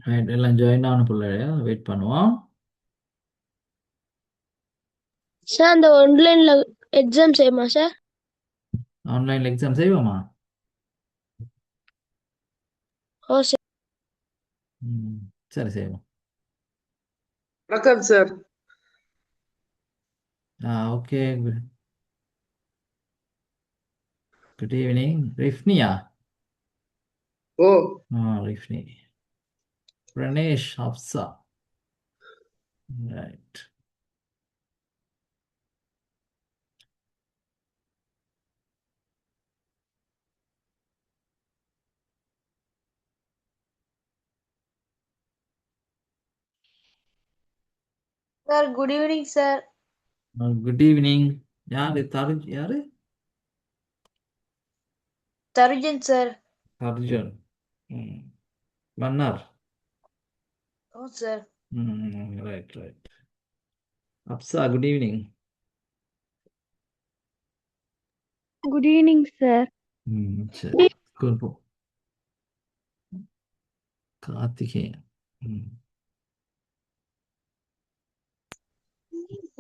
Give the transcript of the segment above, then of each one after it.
Right, எல்லாம் join ஆன பிள்ளையா வெயிட் பண்ணுவோம். சார் அந்த ஆன்லைன்ல எக்ஸாம் செய்யுமா சார்? ஆன்லைன்ல எக்ஸாம் செய்வோமா? ஓ சார். ம், சரி செய்வோம். வணக்கம் சார். Okay, good evening. ரிஃப்னியா? ஓ Rifni. Pranesh, Hafsa. Right. Sir good evening sir. Good evening. யாரு யாரு? தருஜன் சார். அர்ஜுன். மன்னார். ஓ sir. Right right. Afsa, good evening. Good evening sir. சரி, ஸ்கூல் போ. கார்த்திகேயன்.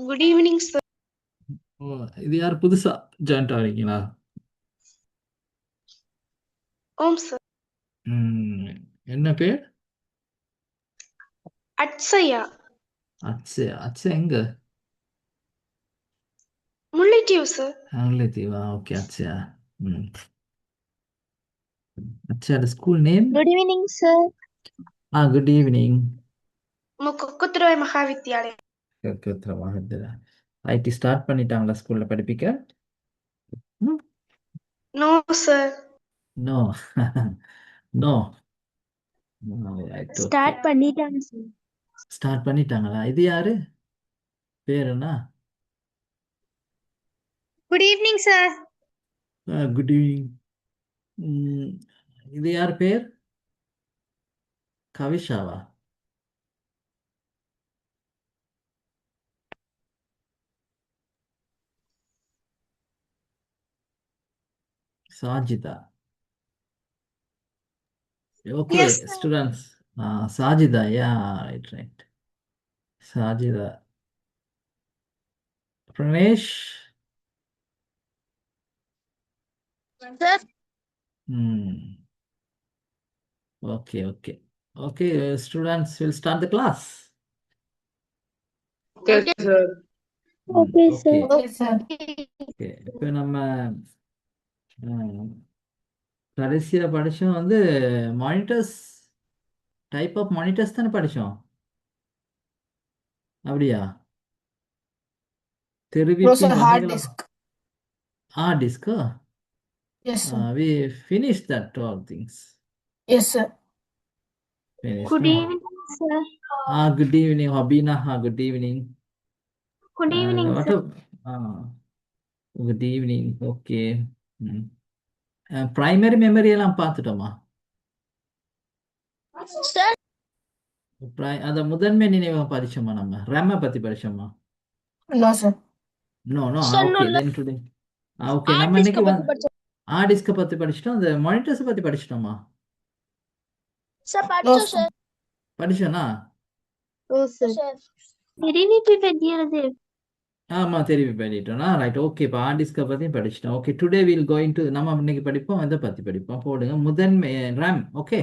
Good evening sir. ஓ, இது யார் புதுசா ஜாயின்ட் ஆகிறீங்களா? ஓம் சார். என்ன பேர்? அட்சயா. அச்சயா? அச்சயா எங்க? முல்லைத்தீவு சார். முல்லைத்தீவா? Okay, Achaya. Achaya, school name? Good evening sir. Good evening. முக்குக்குத்துறை மகாவித்யாலயம். ஐடி ஸ்டார்ட் பண்ணிட்டாங்களா ஸ்கூல்ல படிப்பிக்க? No sir. No. No. Start பண்ணிட்டாங்க சார். ஸ்டார்ட் பண்ணிட்டாங்களா? இது யாரு பேர் என்ன? Good evening sir. Good evening. இது யார் பேர்? கவிஷாவா? Sajitha? Okay, Yes, sir. Students. Sajitha, yeah, right right. Sajitha. Pranesh. Sir. Okay okay okay. Students will start the class. Okay sir. Okay, sir. Okay Okay, sir. Okay. இப்போ நம்ம கடைசியா படிச்சோம் வந்து மானிட்டர்ஸ், டைப் ஆஃப் மானிட்டர்ஸ் தானே படிச்சோம். அப்படியா? தெரிவிப்பின் hard வகைகள். disk. டிஸ்கா? Yes, sir. we finished that all things. Yes, sir. Finished, Good no? evening, sir. Good evening, Habina. Good evening. Good evening, What sir. good evening. Okay. Primary memory எல்லாம் பார்த்துட்டோமா? Sir. அத முதன்மை நினைவகம் படிச்சோமா? நம்ம ரேமை பத்தி படிச்சோமா? No, sir. No no. Sir, okay, no. Then today. Okay, Hard நம்ம disk இன்னைக்கு பத்தி படிச்சோம். டிஸ்க பத்தி படிச்சிட்டோம். அந்த மானிட்டர்ஸ் பத்தி படிச்சிட்டோமா? Sir, No, படிச்சோம் sir. sir. படிச்சோனா? ஓ சார். தெரிவிப்பு பற்றியது. ஆமா, தெரிவி பண்ணிட்டோம்னா ரைட். ஓகே, இப்போ டிஸ்க பத்தியும் படிச்சிட்டோம். Okay, today will going to நம்ம இன்னைக்கு படிப்போம். எதை பத்தி படிப்போம் போடுங்க. முதன்மை ரேம். ஓகே,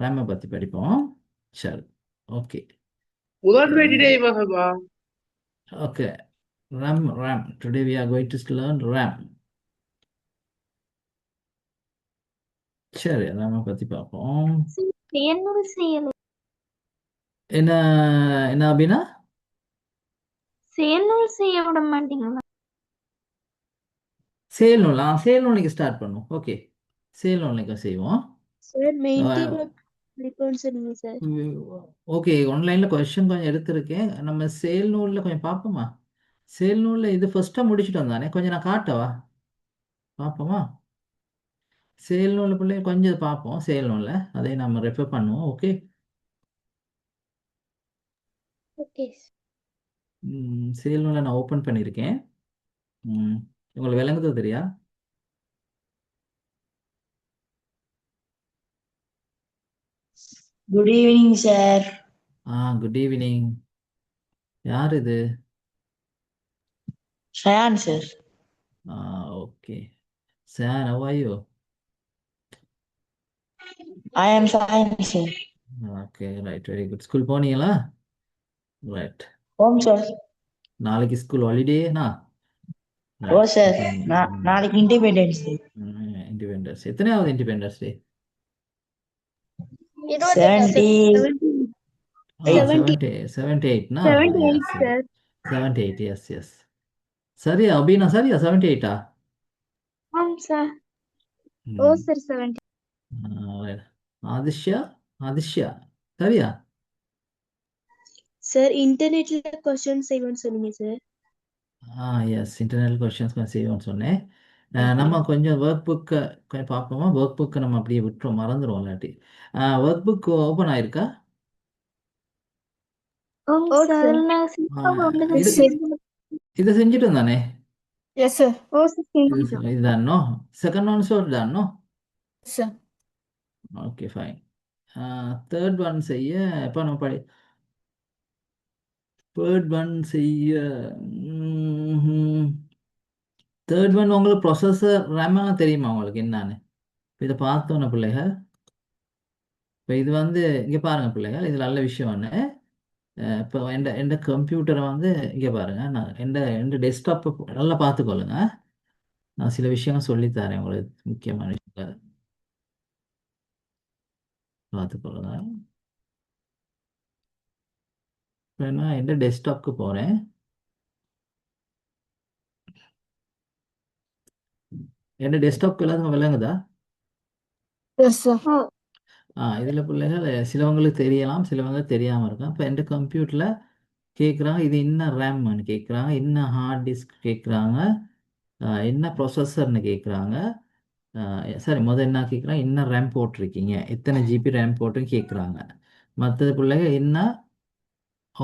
ரேமை பத்தி படிப்போம். சரி, ஓகே முதன்மை நினைவகமா? Okay. RAM. Today we are going to learn RAM. சரி, RAM பத்தி பார்ப்போம். என்னோட செயல் என்ன என்ன அப்படின்னா? செயல்நூல் செய்ய விட மாட்டீங்களா? சேல் நூல் ஸ்டார்ட் பண்ணுவோம். ஓகே, சேல் நூல் செய்வோம். சார் மெயின்டைன் படிப்போம்னு சொன்னீங்க சார். ஓகே, ஆன்லைன்ல கொஸ்டின் கொஞ்சம் எடுத்திருக்கேன். நம்ம சேல் நூல்ல கொஞ்சம் பார்ப்போமா? சேல் நூல்ல இது ஃபர்ஸ்டா முடிச்சுட்டோம் தானே? கொஞ்சம் நான் காட்டவா? பார்ப்போமா? சேல் நூல் பிள்ளை கொஞ்சம் பார்ப்போம். சேல் நூல்ல அதை நம்ம ரெஃபர் பண்ணுவோம். ஓகே. ஓகே. சேல் நூலை நான் ஓப்பன் பண்ணியிருக்கேன். உங்களுக்கு விளங்குதோ தெரியா? Good evening, sir. Good evening. யார் இது? Shayan, sir. Okay. Sir, how are you? I am Shayan, sir. Okay, right, very good. School போனீங்களா? ரைட். Home, sir. நாளைக்கு ஸ்கூல் ஹாலிடேனா? Oh, right. sir. நாளைக்கு Independence Day. இண்டிபெண்டன்ஸ். எத்தனையாவது இண்டிபெண்டன்ஸ் டே? 70. 78னா? 78, sir. 78, yes yes. சரியா அபினா? சரியா 78ஆ? sir. sir, 70. ஆதிஷ்யா? ஆதிஷ்யா சரியா? Sir, internetல questions செய்வோம்னு சொன்னீங்க சார். எஸ், இன்டர்னல் கொஸ்டின்ஸ் கொஞ்சம் செய்வோம்னு சொன்னேன். நம்ம கொஞ்சம் ஒர்க் புக்கை கொஞ்சம் பார்ப்போமா? ஒர்க் புக்கை நம்ம அப்படியே விட்டுரும், மறந்துடுவோம் இல்லாட்டி. ஒர்க் புக் ஓப்பன் ஆயிருக்கா? sir. Yes, sir. இதை செஞ்சுட்டோம் தானே? Yes, sir. இதுதானோ? செகண்ட் ஆன்சோ தானோ? Yes, sir. Okay, fine. Third one செய்ய எப்போ நம்ம தேர்ட் ஒன் செய்ய தேர்ட் ஒன் உங்களுக்கு ப்ரொசஸர் ரேமெல்லாம் தெரியுமா உங்களுக்கு என்னன்னு? இதை பார்த்தோன்னே பிள்ளைகள், இப்போ இது வந்து இங்கே பாருங்கள் பிள்ளைகள், இது நல்ல விஷயம் ஒன்று. இப்போ எந்த கம்ப்யூட்டரை வந்து இங்கே பாருங்கள், நான் எந்த டெஸ்க்டாப்பை நல்லா பார்த்துக்கொள்ளுங்க. நான் சில விஷயங்கள் சொல்லித்தரேன் உங்களுக்கு, முக்கியமான விஷயங்கள் பார்த்துக்கொள்ளுங்க. இப்போ நான் எந்த டெஸ்க்டாப்க்கு போகிறேன். எந்த டெஸ்க்டாப்க்கு எல்லாத்துக்கும் விளங்குதா? Yes, sir. இதில் பிள்ளைகள் சிலவங்களுக்கு தெரியலாம், சிலவங்களுக்கு தெரியாமல் இருக்கும். இப்போ எந்த கம்ப்யூட்டரில் கேட்குறாங்க, இது என்ன ரேம்னு கேட்குறாங்க, என்ன ஹார்ட் டிஸ்க் கேட்குறாங்க, என்ன ப்ரொசஸர்னு கேட்குறாங்க. சரி, முதல் என்ன கேட்குறாங்க, என்ன ரேம் போட்டிருக்கீங்க, எத்தனை ஜிபி ரேம் போட்டுன்னு கேட்குறாங்க. மற்றது பிள்ளைங்க என்ன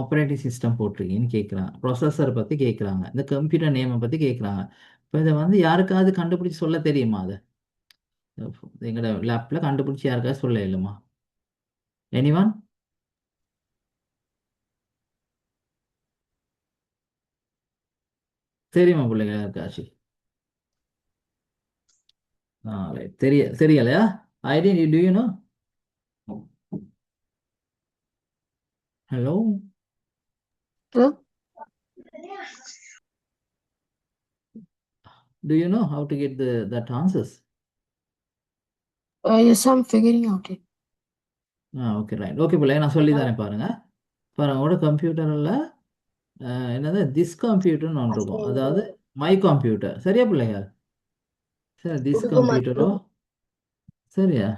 ஆப்ரேட்டிங் சிஸ்டம் போட்டிருக்கீங்கன்னு கேட்குறாங்க. ப்ரொசஸரை பற்றி கேட்குறாங்க, இந்த கம்ப்யூட்டர் நேமை பற்றி கேட்குறாங்க. இப்போ இதை வந்து யாருக்காவது கண்டுபிடிச்சி சொல்ல தெரியுமா? அதை எங்களோட லேப்பில் கண்டுபிடிச்சி யாருக்காவது சொல்ல இல்லைம்மா? எனிவான்? தெரியுமா பிள்ளைங்க யாருக்காச்சு? ரைட். தெரியலையா? ஐடி do you know? Hello, Sir. do you know how to get that answers? Yes, I'm figuring out it. Okay, right. Okay பிள்ளை, நான் சொல்லி தரேன் பாருங்க. உங்களோட கம்ப்யூட்டரில் என்னது திஸ் கம்ப்யூட்டர்னு ஒன்று இருக்கும், அதாவது மை கம்ப்யூட்டர். சரியா பிள்ளைங்க? சரி, திஸ் கம்ப்யூட்டரோ சரியா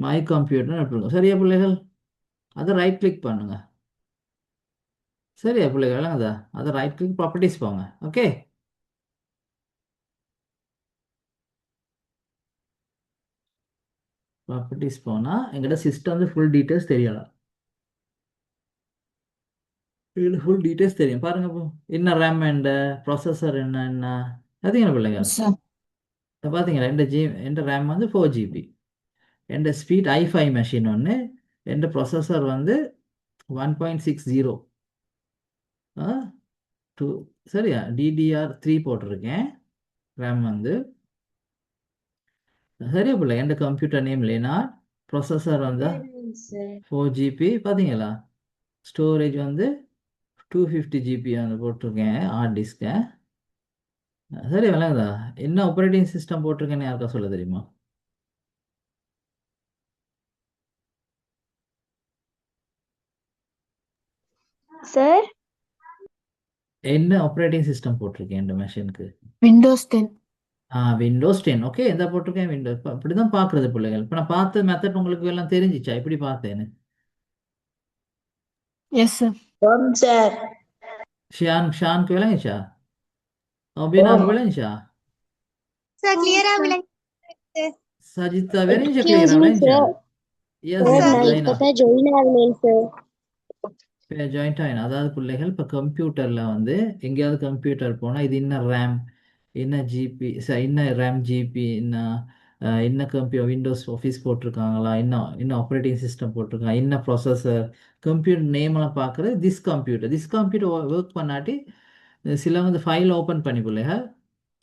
மை கம்ப்யூட்டர்னு எடுத்துருங்க. சரியா பிள்ளைகள்? அதை ரைட் கிளிக் பண்ணுங்க. சரியா பிள்ளைகள்? அதை ரைட் கிளிக் ப்ராப்பர்ட்டிஸ் போங்க. ஓகே, ப்ராப்பர்ட்டிஸ் போனால் எங்கிட்ட சிஸ்டம் வந்து ஃபுல் டீட்டெயில்ஸ் தெரியலாம். இதில் ஃபுல் டீட்டெயில்ஸ் தெரியும் பாருங்க. இப்போ என்ன ரேம், என்ன ப்ராசஸர், என்ன பார்த்தீங்களா பிள்ளைங்க? Yes, sir. இப்போ பார்த்தீங்களா, எந்த ரேம் வந்து 4 GB, எந்த ஸ்பீட் i5 மெஷின் ஒன்று, எந்த ப்ராசஸர் வந்து 1.60 டூ. சரியா, DDR3 போட்டிருக்கேன் ரேம் வந்து. சரியா பிள்ளை? எந்த கம்ப்யூட்டர் நேம் இல்லைன்னா ப்ராசஸர் வந்து 4 GB. பார்த்தீங்களா, ஸ்டோரேஜ் வந்து 250 GB வந்து போட்டிருக்கேன் ஹார்ட் டிஸ்கை. சரி, விளங்குதா? என்ன ஆப்ரேட்டிங் சிஸ்டம் போட்டிருக்கேன்னு யாருக்கா சொல்ல தெரியுமா? Sir, என்ன ஆப்ரேட்டிங் சிஸ்டம் போட்டிருக்கேன் இந்த மெஷினுக்கு? Windows 10. விண்டோஸ் 10. ஓகே, எந்த போட்டிருக்கேன்? விண்டோஸ். இப்போ அப்படி தான் பார்க்குறது பிள்ளைகள். இப்போ நான் பார்த்த மெத்தட் உங்களுக்கு எல்லாம் தெரிஞ்சிச்சா? எப்படி பார்த்தேன்னு? Yes, sir. Sir. ஷானுக்கு விளங்குச்சா? அபினாக்கு விளங்குச்சா? sir, clear Sajida விளங்குச்சா? Excuse கிளியரா me, விளங்குச்சா? sir. எஸ் Sir, எஸ் நான் ஜைனா. இப்பதான் join ஆகுனேன் sir. இப்போ ஜாயிண்ட் ஆகிடும். அதாவது பிள்ளைகள் இப்போ கம்ப்யூட்டரில் வந்து எங்கேயாவது கம்ப்யூட்டர் போனால் இது என்ன ரேம், என்ன ஜிபி, என்ன ரேம் ஜிபி, என்ன என்ன விண்டோஸ் ஆஃபீஸ் போட்டிருக்காங்களா, என்ன ஆப்ரேட்டிங் சிஸ்டம் போட்டிருக்காங்க, என்ன ப்ராசஸர், கம்ப்யூட்டர் நேம்லாம் பார்க்குறது. திஸ் கம்ப்யூட்டர் ஒர்க் பண்ணாட்டி சில வந்து ஃபைல் ஓப்பன் பண்ணி பிள்ளைங்க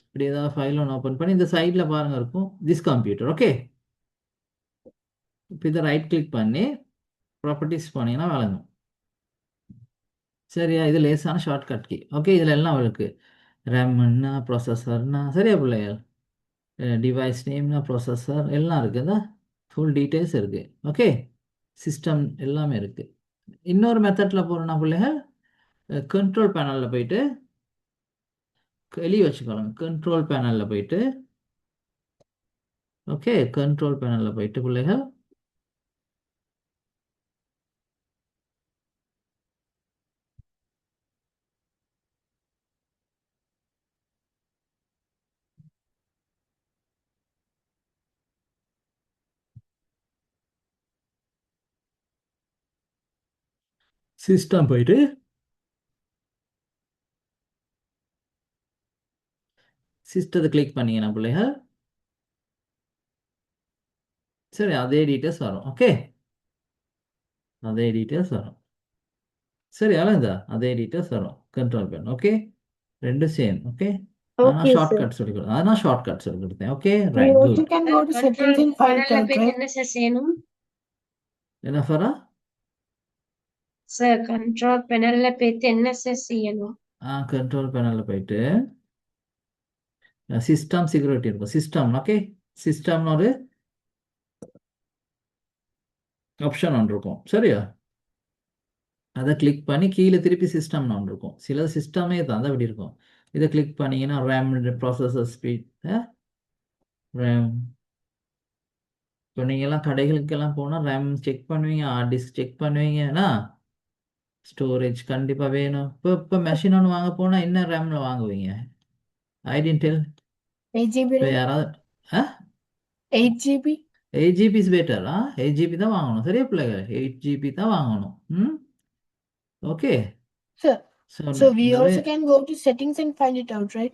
இப்படி ஏதாவது ஃபைல் ஒன்று ஓப்பன் பண்ணி இந்த சைடில் பாருங்க இருக்கும் திஸ் கம்ப்யூட்டர். ஓகே, இப்போ இதை ரைட் கிளிக் பண்ணி ப்ராப்பர்ட்டிஸ் போனீங்கன்னா வழங்கும். சரியா, இது லேசான ஷார்ட்கட் கீ. ஓகே, இதில் எல்லாம் இருக்கு. ரேம்னா ப்ராசஸர்னா சரியா பிள்ளைகள், டிவைஸ் நேம்னா ப்ராசஸர் எல்லாம் இருக்குது, ஃபுல் டீட்டெயில்ஸ் இருக்குது. ஓகே, சிஸ்டம் எல்லாமே இருக்குது. இன்னொரு மெத்தடில் போகிறோன்னா பிள்ளைகள் கண்ட்ரோல் பேனலில் போயிட்டு எழுதி வச்சுக்கோங்க. கண்ட்ரோல் பேனலில் போயிட்டு ஓகே, கண்ட்ரோல் பேனலில் போயிட்டு பிள்ளைகள் சிஸ்டம் போயிட்டு சிஸ்டத்தை கிளிக் பண்ணீங்கன்னா பிள்ளைகள் சரி அதே டீட்டெயில்ஸ் வரும். ஓகே, அதே டீட்டெயில்ஸ் வரும். சரி அழகுதா, அதே டீட்டெயில்ஸ் வரும் கண்ட்ரோல் பேன். ஓகே, ரெண்டும் சேம். Okay, okay sir. நான் ஷார்ட்கட் சொல்லி கொடுத்தேன். Okay You right, also good. can go to settings and find it out, right? என்ன சார் செய்யணும்? என்ன ஃபரா? சார் கண்ட்ரோல் பேனல்ல போயிட்டு என்ன சார் செய்யணும்? கண்ட்ரோல் பேனலில் போயிட்டு சிஸ்டம் செக்யூரிட்டி இருக்கும். சிஸ்டம் ஓகே, சிஸ்டம்னு ஒரு ஆப்ஷன் ஒன்று இருக்கும். சரியா, அதை கிளிக் பண்ணி கீழே திருப்பி சிஸ்டம்னு ஒன்று இருக்கும். சில சிஸ்டமே தான் அப்படி இருக்கும். இதை கிளிக் பண்ணீங்கன்னா ரேம், ப்ராசஸர் ஸ்பீட், ரேம். இப்போ நீங்கள்லாம் கடைகளுக்கெல்லாம் போனால் ரேம் செக் பண்ணுவீங்க, ஹார்ட் டிஸ்க் செக் பண்ணுவீங்கன்னா ஸ்டோரேஜ் கண்டிப்பாக வேணும். இப்போ மெஷின் ஒன்று வாங்க போனால் என்ன ரேமில் வாங்குவீங்க? ஐடென்டில் 8 GB, இப்போ right? யாராவது 8 GB? 8 GB is better. 8 GB தான் வாங்கணும். சரியா பிள்ளைங்க, 8 GB தான் வாங்கணும். Okay, Sir, so so we நிறைய also can go to settings and find it out, right?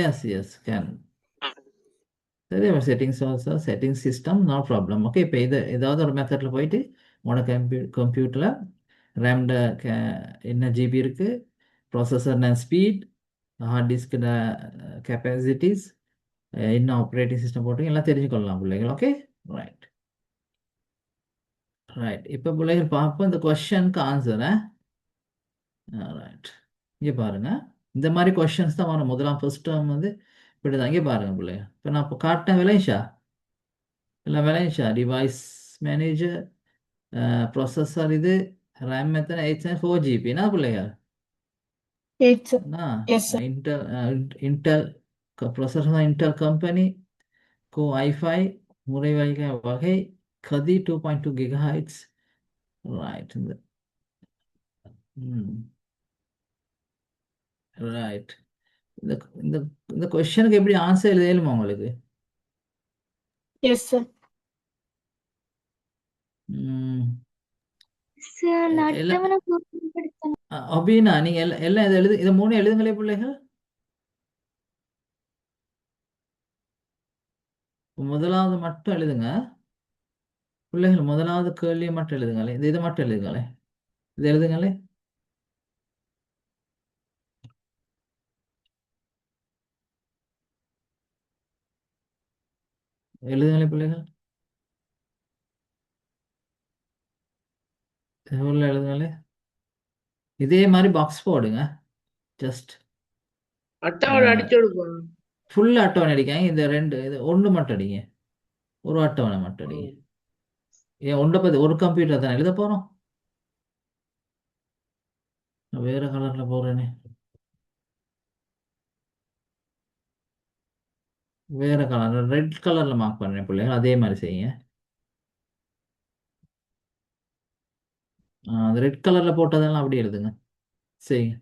Yes can. சரி, settings system no problem. Okay, இப்போ ஏதாவது ஒரு மெத்தடில் போயிட்டு உனக்கு கம்ப்யூட்டரில் ரேம்ட என்ன ஜிபி இருக்குது, processor speed, hard disk capacities, என்ன ஆப்ரேட்டிங் சிஸ்டம் போட்டு எல்லாம் தெரிஞ்சுக்கொள்ளலாம் பிள்ளைகள். Okay right right. இப்போ பிள்ளைகள் பார்ப்போம் இந்த கொஷனுக்கு ஆன்சரை. ரைட், இங்கே பாருங்க, இந்த மாதிரி கொஷின்ஸ் தான் வரும். ஃபர்ஸ்ட் டேர்ம் வந்து இப்படி தான். இங்கே பாருங்க பிள்ளைங்க, இப்போ நான் இப்போ காட்டினேன் விளையாஷா இல்லை விளையாஷா டிவைஸ் மேனேஜர், ப்ராசஸர் இது, ரேம் எத்தனை 4 GB என்ன பிள்ளைகள்? 8, sir. என்ன Yes, sir. இன்டெல் ப்ராசஸர் தான், இன்டெல் கம்பெனி, கோ ஐஃபை, முறை வகை கதி 2.2 GHz. Right, right. இந்த இந்த இந்த கொஸ்டினுக்கு எப்படி ஆன்சர் எழுதலுமா உங்களுக்கு? Yes, sir. சார் எல்லாம் நட்டவனை குறிப்பிடுத்தணும். அப்படின்னா நீங்க எல்லாம் இதை இதை 3 எழுதுங்களே பிள்ளைகள். முதலாவது மட்டும் எழுதுங்க பிள்ளைகள், முதலாவது கேள்வியை மட்டும் எழுதுங்களே, இதை மட்டும் எழுதுங்களே, இதை எழுதுங்களே. எழுதுங்களே பிள்ளைகள், உள்ள எழுதுங்களே. இதே மாதிரி பாக்ஸ் போடுங்க. ஜஸ்ட் அட்டவணை அடிச்சு கொடுப்பா. ஃபுல் அட்டவணை அடிக்காங்க. இந்த இது ஒன்று மட்டும் அடிங்க, ஒரு அட்டவணை மட்டும் அடிங்க. ஏன் ஒன்றை பற்றி ஒரு கம்ப்யூட்டர் தானே எழுத போகிறோம். வேறு கலரில் போகிறேனே, வேறு கலர் ரெட் கலரில் மார்க் பண்ணுறேன் பிள்ளைகள். அதே மாதிரி செய்யுங்க. அந்த ரெட் கலரில் போட்டதெல்லாம் அப்படியே எழுதுங்க, செய்யுங்க.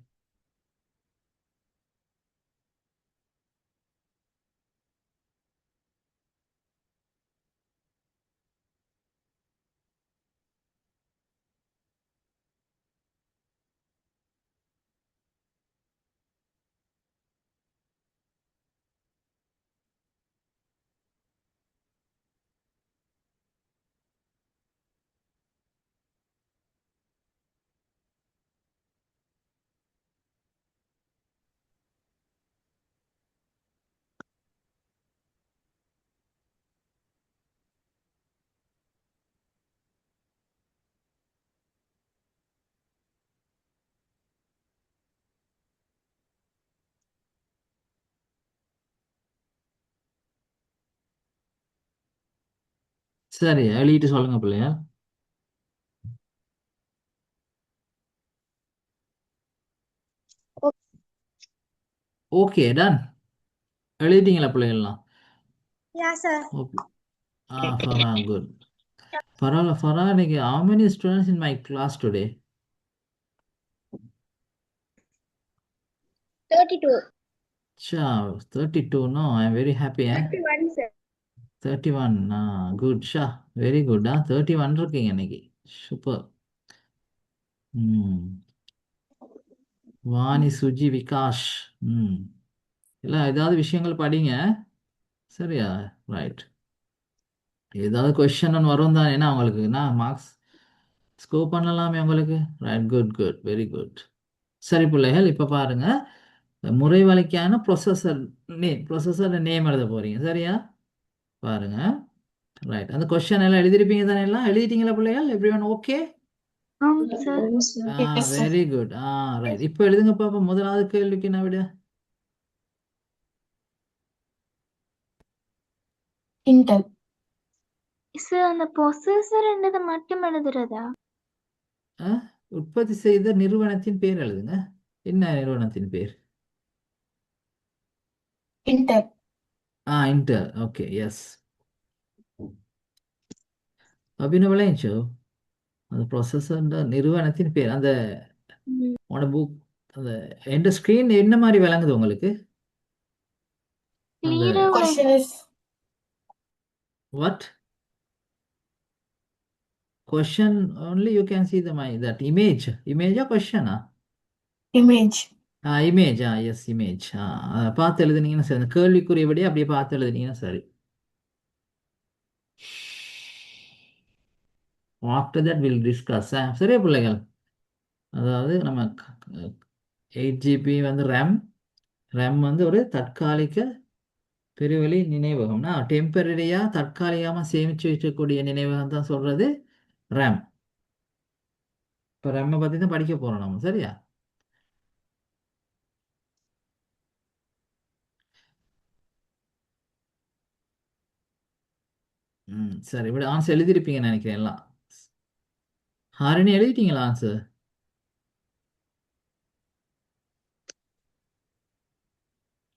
சரி எழுதிட்டு சொல்லுங்க பிள்ளையா. Okay done. எழுதிட்டீங்களா பிள்ளைகள்லாம்? Yeah, sir. Okay. Farah good. பரவாயில்ல ஃபரா, இன்னைக்கு how many students in my class today? 32. Cha, 32. No, I am very happy. 31, sir. 31. Good. Sha, very good. 31 இருக்கீங்க இன்னைக்கு. சூப்பர். வாணி, சுஜி, விகாஷ். எல்லாம் ஏதாவது விஷயங்கள் படிங்க. சரியா? ரைட். ஏதாவது கொஸ்டின் ஒன்று வரும் தான், ஏன்னா உங்களுக்கு என்ன மார்க்ஸ் ஸ்கோர் பண்ணலாமே உங்களுக்கு. Right, good good, very good. சரி பிள்ளைகள், இப்போ பாருங்க, முறைவழிக்கான ப்ரொசஸர் நேம் எழுத போறீங்க. சரியா? பாருங்க. ரைட், அந்த கொஸ்டின் எல்லாம் எழுதிருப்பீங்க தானே? எல்லாம் எழுதிட்டீங்களா பிள்ளைகள்? Every one okay? Sir. Yes, sir. Very good. Right, இப்போ எழுதுங்க பாப்பா. முதலாவது கேள்விக்கு என்ன விட? Intel. Sir, அந்த processor என்னது மட்டும் எழுதுறதா? உற்பத்தி செய்த நிறுவனத்தின் பேர் எழுதுங்க. என்ன நிறுவனத்தின் பேர்? Intel. இன்டர். Okay, yes. அபினவளைஞ்சோ அந்த ப்ரொசஸர் நிறுவனத்தின் பேர். அந்த உன புக், அந்த எந்த ஸ்க்ரீன் என்ன மாதிரி விளங்குது உங்களுக்கு? அந்த Clear Question is what question? Only you can see that image or question? image. Image. Yes, image. பார்த்து எழுதுனீங்கன்னா சரி. அந்த கேள்விக்குரியபடி அப்படியே பார்த்து எழுதுனீங்கன்னா சரி. After that will discuss. சரியா பிள்ளைகள்? அதாவது நம்ம 8 GB வந்து ரேம் வந்து ஒரு தற்காலிக பெருவெளி நினைவகம்னா, டெம்பரரியாக தற்காலிகமாக சேமித்து வைக்கக்கூடிய நினைவகம் தான் சொல்கிறது ரேம். இப்போ ரேமை பற்றி தான் படிக்க போகிறோம் நம்ம. சரியா? சரி, இப்படி ஆன்சர் எழுதியிருப்பீங்கன்னு நினைக்கிறேன் எல்லாம். ஹாரினி, எழுதிட்டீங்களா answer?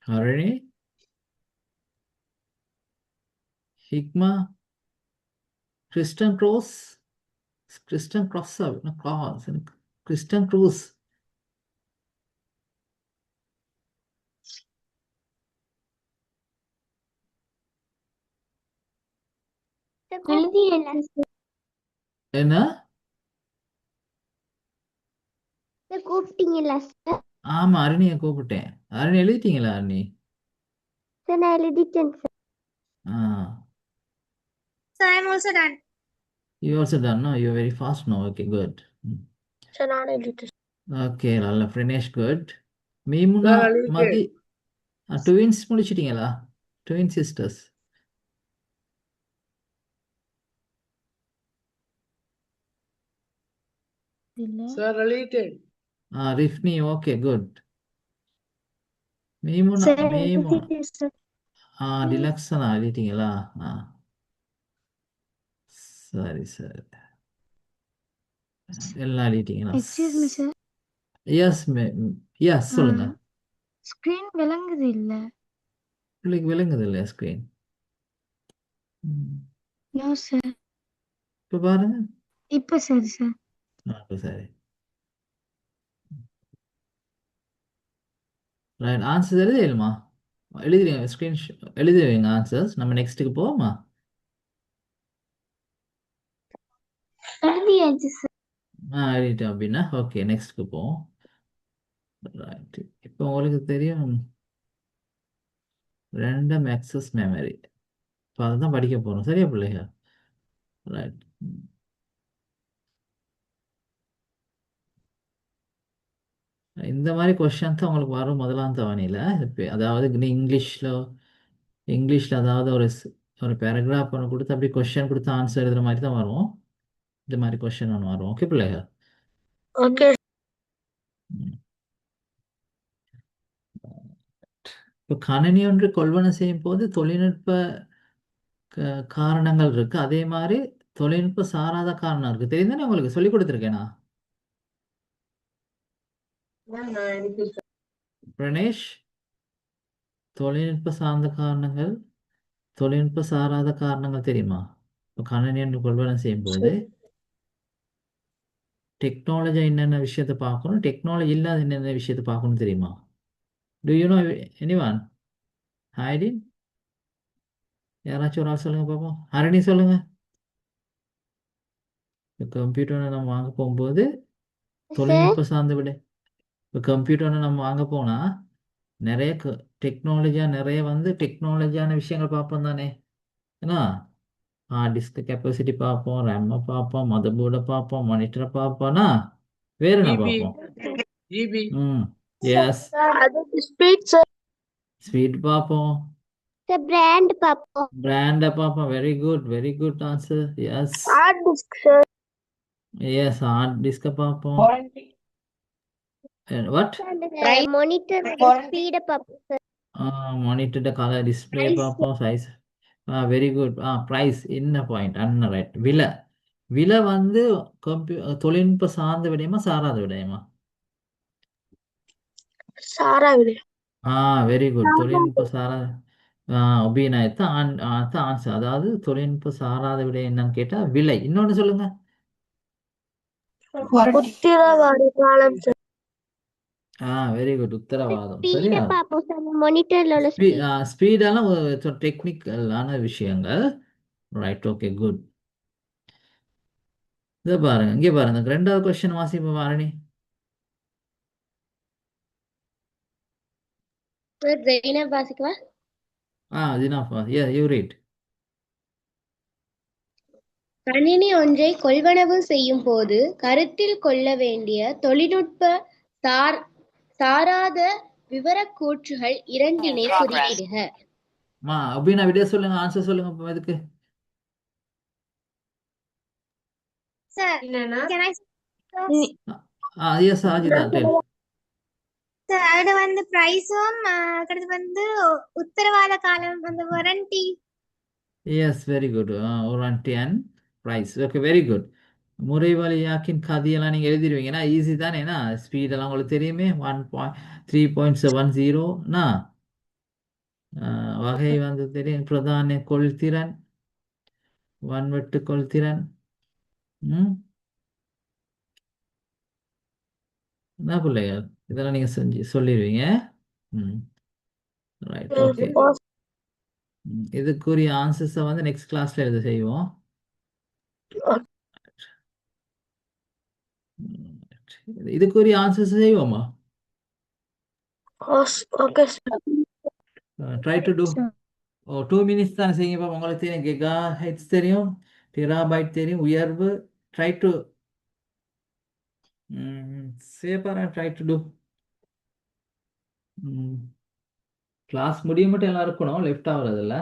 Harini, Hikma, Kristen Cross, Kristen Cruz. எழுதியல என்ன? கூப்பிட்டீங்களா சார்? ஆமாம், அருணியை கூப்பிட்டேன். அருணி எழுதிட்டீங்களா? அருணி, சார் நான் எழுதிட்டேன் சார். ஆ, Sir, I am also done. you also done? No, you're very fast now. Okay, good. Sir, நான் எழுதிட்டேன். ஓகே, நல்ல. Finish, good. மீமுனா, Sir, எழுதிட்டேன். மதி, ட்வின்ஸ் முடிச்சிட்டீங்களா? Twin sisters. Sir, எழுதிட்டேன். Rifni, okay, good. Meemuna, Sir, Meemu, எழுதிட்டேன் சார். டிலக்ஷனா எழுதிட்டீங்களா? சரி சரி, எல்லாம் எழுதிட்டீங்களா? Excuse me, sir. Yes yes, சொல்லுங்க. Screen விளங்குது இல்ல. பிள்ளைக்கு விளங்குது இல்லையா ஸ்க்ரீன்? No, sir. இப்போ பாருங்க. இப்ப சரி சார். இப்போ சரி. ரைட், ஆன்சர்ஸ் எழுதிடுமா? எழுதிடுங்க, ஸ்க்ரீன் எழுதிடுவீங்க ஆன்சர்ஸ். நம்ம நெக்ஸ்ட்டுக்கு போவோமா? எழுதியாச்சு சார். எழுதிட்டோம் அப்படின்னா ஓகே, நெக்ஸ்ட்டுக்கு போவோம். ரைட், இப்போ உங்களுக்கு தெரியும் ரேண்டம் ஆக்சஸ் மெமரி. இப்போ அதுதான் படிக்க போகிறோம். சரியா பிள்ளைங்க? ரைட். இந்த மாதிரி கொஸ்டின் தான் உங்களுக்கு வரும் முதலாம் தவணையில். அதாவது நீ இங்கிலீஷில் அதாவது ஒரு பேராகிராஃப் ஒன்று கொடுத்து அப்படி கொஸ்டின் கொடுத்து ஆன்சர் எழுதுகிற மாதிரி தான் வரும். இந்த மாதிரி கொஸ்டின் ஒன்று வரும். ஓகே பிள்ளைங்க? Okay. இப்போ கணினி ஒன்று கொள்வனை செய்யும் போது தொழில்நுட்ப காரணங்கள் இருக்கு. அதே மாதிரி தொழில்நுட்ப சாராத காரணம் இருக்கு. தெரியும் தானே உங்களுக்கு? சொல்லி கொடுத்துருக்கேனா பிரணேஷ்? தொழில்நுட்ப சார்ந்த காரணங்கள், தொழில்நுட்ப சாராத காரணங்கள் தெரியுமா? இப்போ கணினி என்று கொள்வனம் செய்யும்போது டெக்னாலஜி என்னென்ன விஷயத்தை பார்க்கணும், டெக்னாலஜி இல்லாத என்னென்ன விஷயத்தை பார்க்கணும் தெரியுமா? Do you know anyone? ஹைடின், யாராச்சும் ஒரு ஆள் சொல்லுங்க பார்ப்போம். ஹரிணி சொல்லுங்க. இப்போ கம்ப்யூட்டரை நம்ம வாங்க போகும்போது சார் தொழில்நுட்ப சார்ந்த விட, இப்போ கம்ப்யூட்டரை நம்ம வாங்க போனால் நிறைய டெக்னாலஜியாக நிறைய டெக்னாலஜியான விஷயங்கள் பார்ப்போம் தானே. ஏன்னா ஹார்ட் டிஸ்க் கெப்பாசிட்டி பார்ப்போம், ரேமை பார்ப்போம், மதர் போர்டை பார்ப்போம், மானிட்டரை பார்ப்போம்னா வேறு என்ன GB, பார்ப்போம்? GB. எஸ், அது ஸ்பீட் சார். ஸ்பீட் பார்ப்போம், பிராண்ட் பாப்போம். பிராண்டை பார்ப்போம். Very good answer. Yes, hard disk sir. Yes, hard டிஸ்கை பார்ப்போம். warranty, what? Monitor Warranty. ஸ்பீட பாப்போம் சார். மானிட்டர்ட கலர் டிஸ்பிளே பார்ப்போம், சைஸ். Very good. ப்ரைஸ் என்ன பாயிண்ட்? அண்ணன் ரைட். விலை, விலை தொழில்நுட்ப சார்ந்த விடயமா சாராத விடயமா? சாரா விடு. Very good. தொழில்நுட்ப சாராத ஒபீனாயத்தான் ஆன்சர். அதாவது தொழில்நுட்ப சாராத விட என்னன்னு கேட்டா விலை. இன்னொன்னு சொல்லுங்க. warranty, உத்திரவாத காலம் சார். Very good. உத்தரவாதம். ஸ்பீட சரியா? பாப்போம் சார். மானிட்டர்ல உள்ள ஸ்பீட். ஸ்பீடெல்லாம் டெக்னிக்கலான விஷயங்கள். Right, okay, good. இதை பாருங்க, இங்கே பாருங்க. ரெண்டாவது கொஸ்டின் வாசிப்போம் வாரணி. சார் ஜெயினப் வாசிக்கவா? You read. கணினி ஒன்றை கொள்வனவு செய்யும் போது கருத்தில் கொள்ள வேண்டிய தொழில்நுட்ப சாராத விவரக்கூற்றுகள் இரண்டினை குறிப்பிடுக. அப்படின்னா விட சொல்லுங்க, ஆன்சர் சொல்லுங்க. இப்போ இதுக்கு sir yes Ajitha tell. Sir அதுல வந்து பிரைஸும் அடுத்து உத்தரவாத காலம் அந்த warranty. Yes, very good. Warranty and price. Okay, very good. முறைவழியாக்கின் கதையெல்லாம் நீங்கள் எழுதிடுவீங்கன்னா ஈஸி தானே. ஏன்னா ஸ்பீடெல்லாம் உங்களுக்கு தெரியுமே. 3.70னா வகை தெரியும். பிரதான கொள்திறன், வன்வெட்டு கொள்திறன். என்ன பிள்ளைகள், இதெல்லாம் நீங்கள் சொல்லிடுவீங்க. Right, okay. இதுக்குரிய ஆன்சர்ஸை நெக்ஸ்ட் கிளாஸ்ல எழுத செய்வோம். இதுக்குரிய ஆன்சர்ஸ் செய்வோமா? Okay sir. Try to do. 2 minutes தானே செய்யுங்க. உங்களுக்கு தெரியும் கிகா ஹெட்ஸ் தெரியும், டெராபைட் தெரியும், உயர்வு. ட்ரை டு சேப்பாரா. Try to do. கிளாஸ் முடிய மட்டும் எல்லாம் இருக்கணும், லெஃப்ட் ஆகுறதில்ல.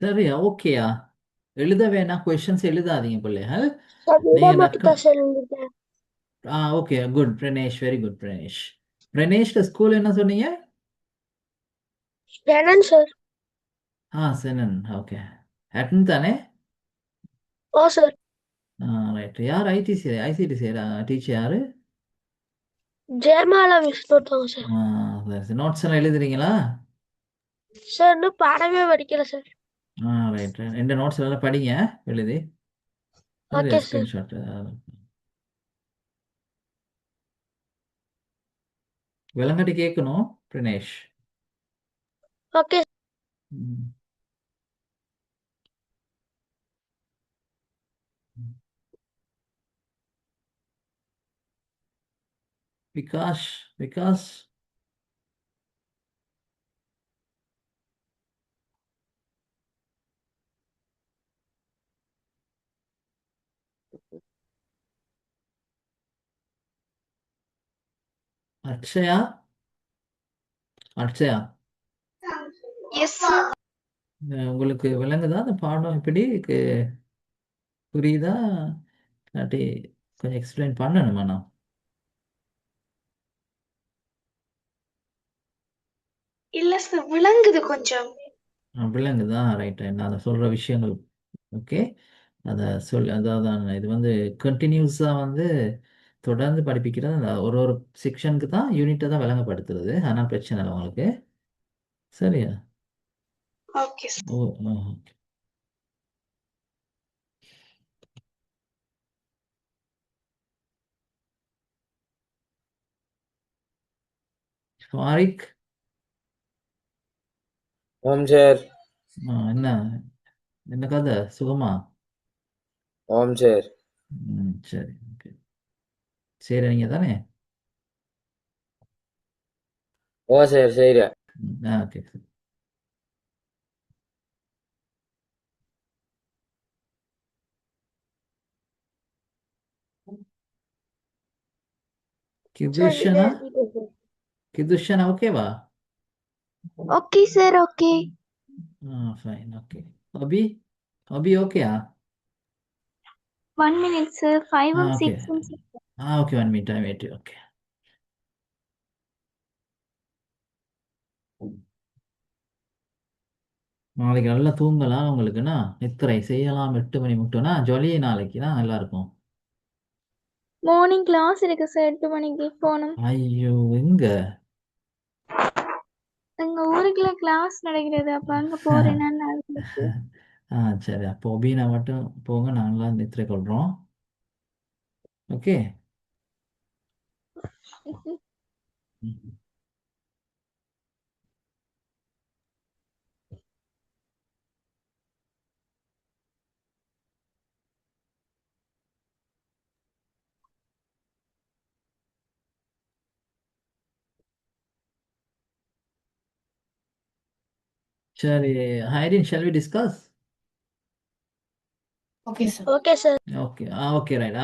சரியா? ஓகேயா? எழுத வேணாம், கொஸ்டின்ஸ் எழுதாதீங்க பிள்ளைகள். சார் விட நீங்க மட்டும் தான் சார் எழுதிட்டேன். Okay, good Pranesh, very good Pranesh. பிரணேஷ்ல ஸ்கூல் என்ன சொன்னீங்க? வேணாம் சார். செனன், ஓகே. ஹேட்டன் தானே? ஓ சார். ரைட். யார் ஐசிடி டீச்சர் யாரு? ஜெயமாலா மிஸ் ஒருத்தவங்க சார். நோட்ஸ் எல்லாம் எழுதுறீங்களா? சார் இன்னும் பாடமே படிக்கல சார். ரைட். இந்த நோட்ஸ் எல்லாம் படிங்க, எழுதி. Okay sir. ஸ்கிரீன்ஷாட் விளங்காட்டி கேட்கணும் பிரணேஷ். ஓகே. ம். விகாஷ், விகாஸ். Akshaya, Akshaya, yes sir. உங்களுக்கு விளங்குதா அந்த பாடம்? எப்படி புரியுதா? இல்லாட்டி கொஞ்சம் எக்ஸ்பிளைன் பண்ணணுமா நான்? இல்ல சார், விளங்குது கொஞ்சம். விளங்குதா? ரைட். நான் அதை சொல்கிற விஷயங்கள் ஓகே. அதை அதான் இது வந்து கண்டினியூஸாக வந்து தொடர்ந்து படிப்பிக்கிறது. அந்த ஒரு ஒரு செக்ஷனுக்கு தான் யூனிட்டை தான் விளங்கப்படுத்துறது. ஆனால் பிரச்சனை இல்லை உங்களுக்கு. சரியா? Okay sir. ஓ, ஃபாரிக். ஓம் சார். என்ன என்ன கதை? சுகமா? ஓம் சார். சரி, ஓகே. சரி, நீங்க தானே? ஓ சார், சரி. ஓகே. கிதுஷனா, கிதுஷனா ஓகேவா? Okay sir, okay. Fine, okay. Abi, Abi ஓகேயா? 1 minute sir. 5 and okay. 6 and 6. Okay, 1 minute, I wait. Okay. நாளைக்கு நல்லா தூங்கலாம். உங்களுக்குன்னா நித்திரை செய்யலாம் 8 மணி மட்டும்னா ஜொலி. நாளைக்கு தான் நல்லா இருக்கும். மார்னிங் கிளாஸ் இருக்கு சார். 8 மணிக்கு போகணும். ஐயோ, எங்க? எங்க ஊருக்குள்ள கிளாஸ் நடக்கிறது. அப்ப அங்க போறேன்னு இருக்கு. சரி. அப்போ ஒபீனா மட்டும் போங்க, நாங்களாம் நித்திரை கொள்றோம். ஓகே. சரி, Hairin, shall we discuss? Okay, sir. Okay sir. Okay. Okay, right.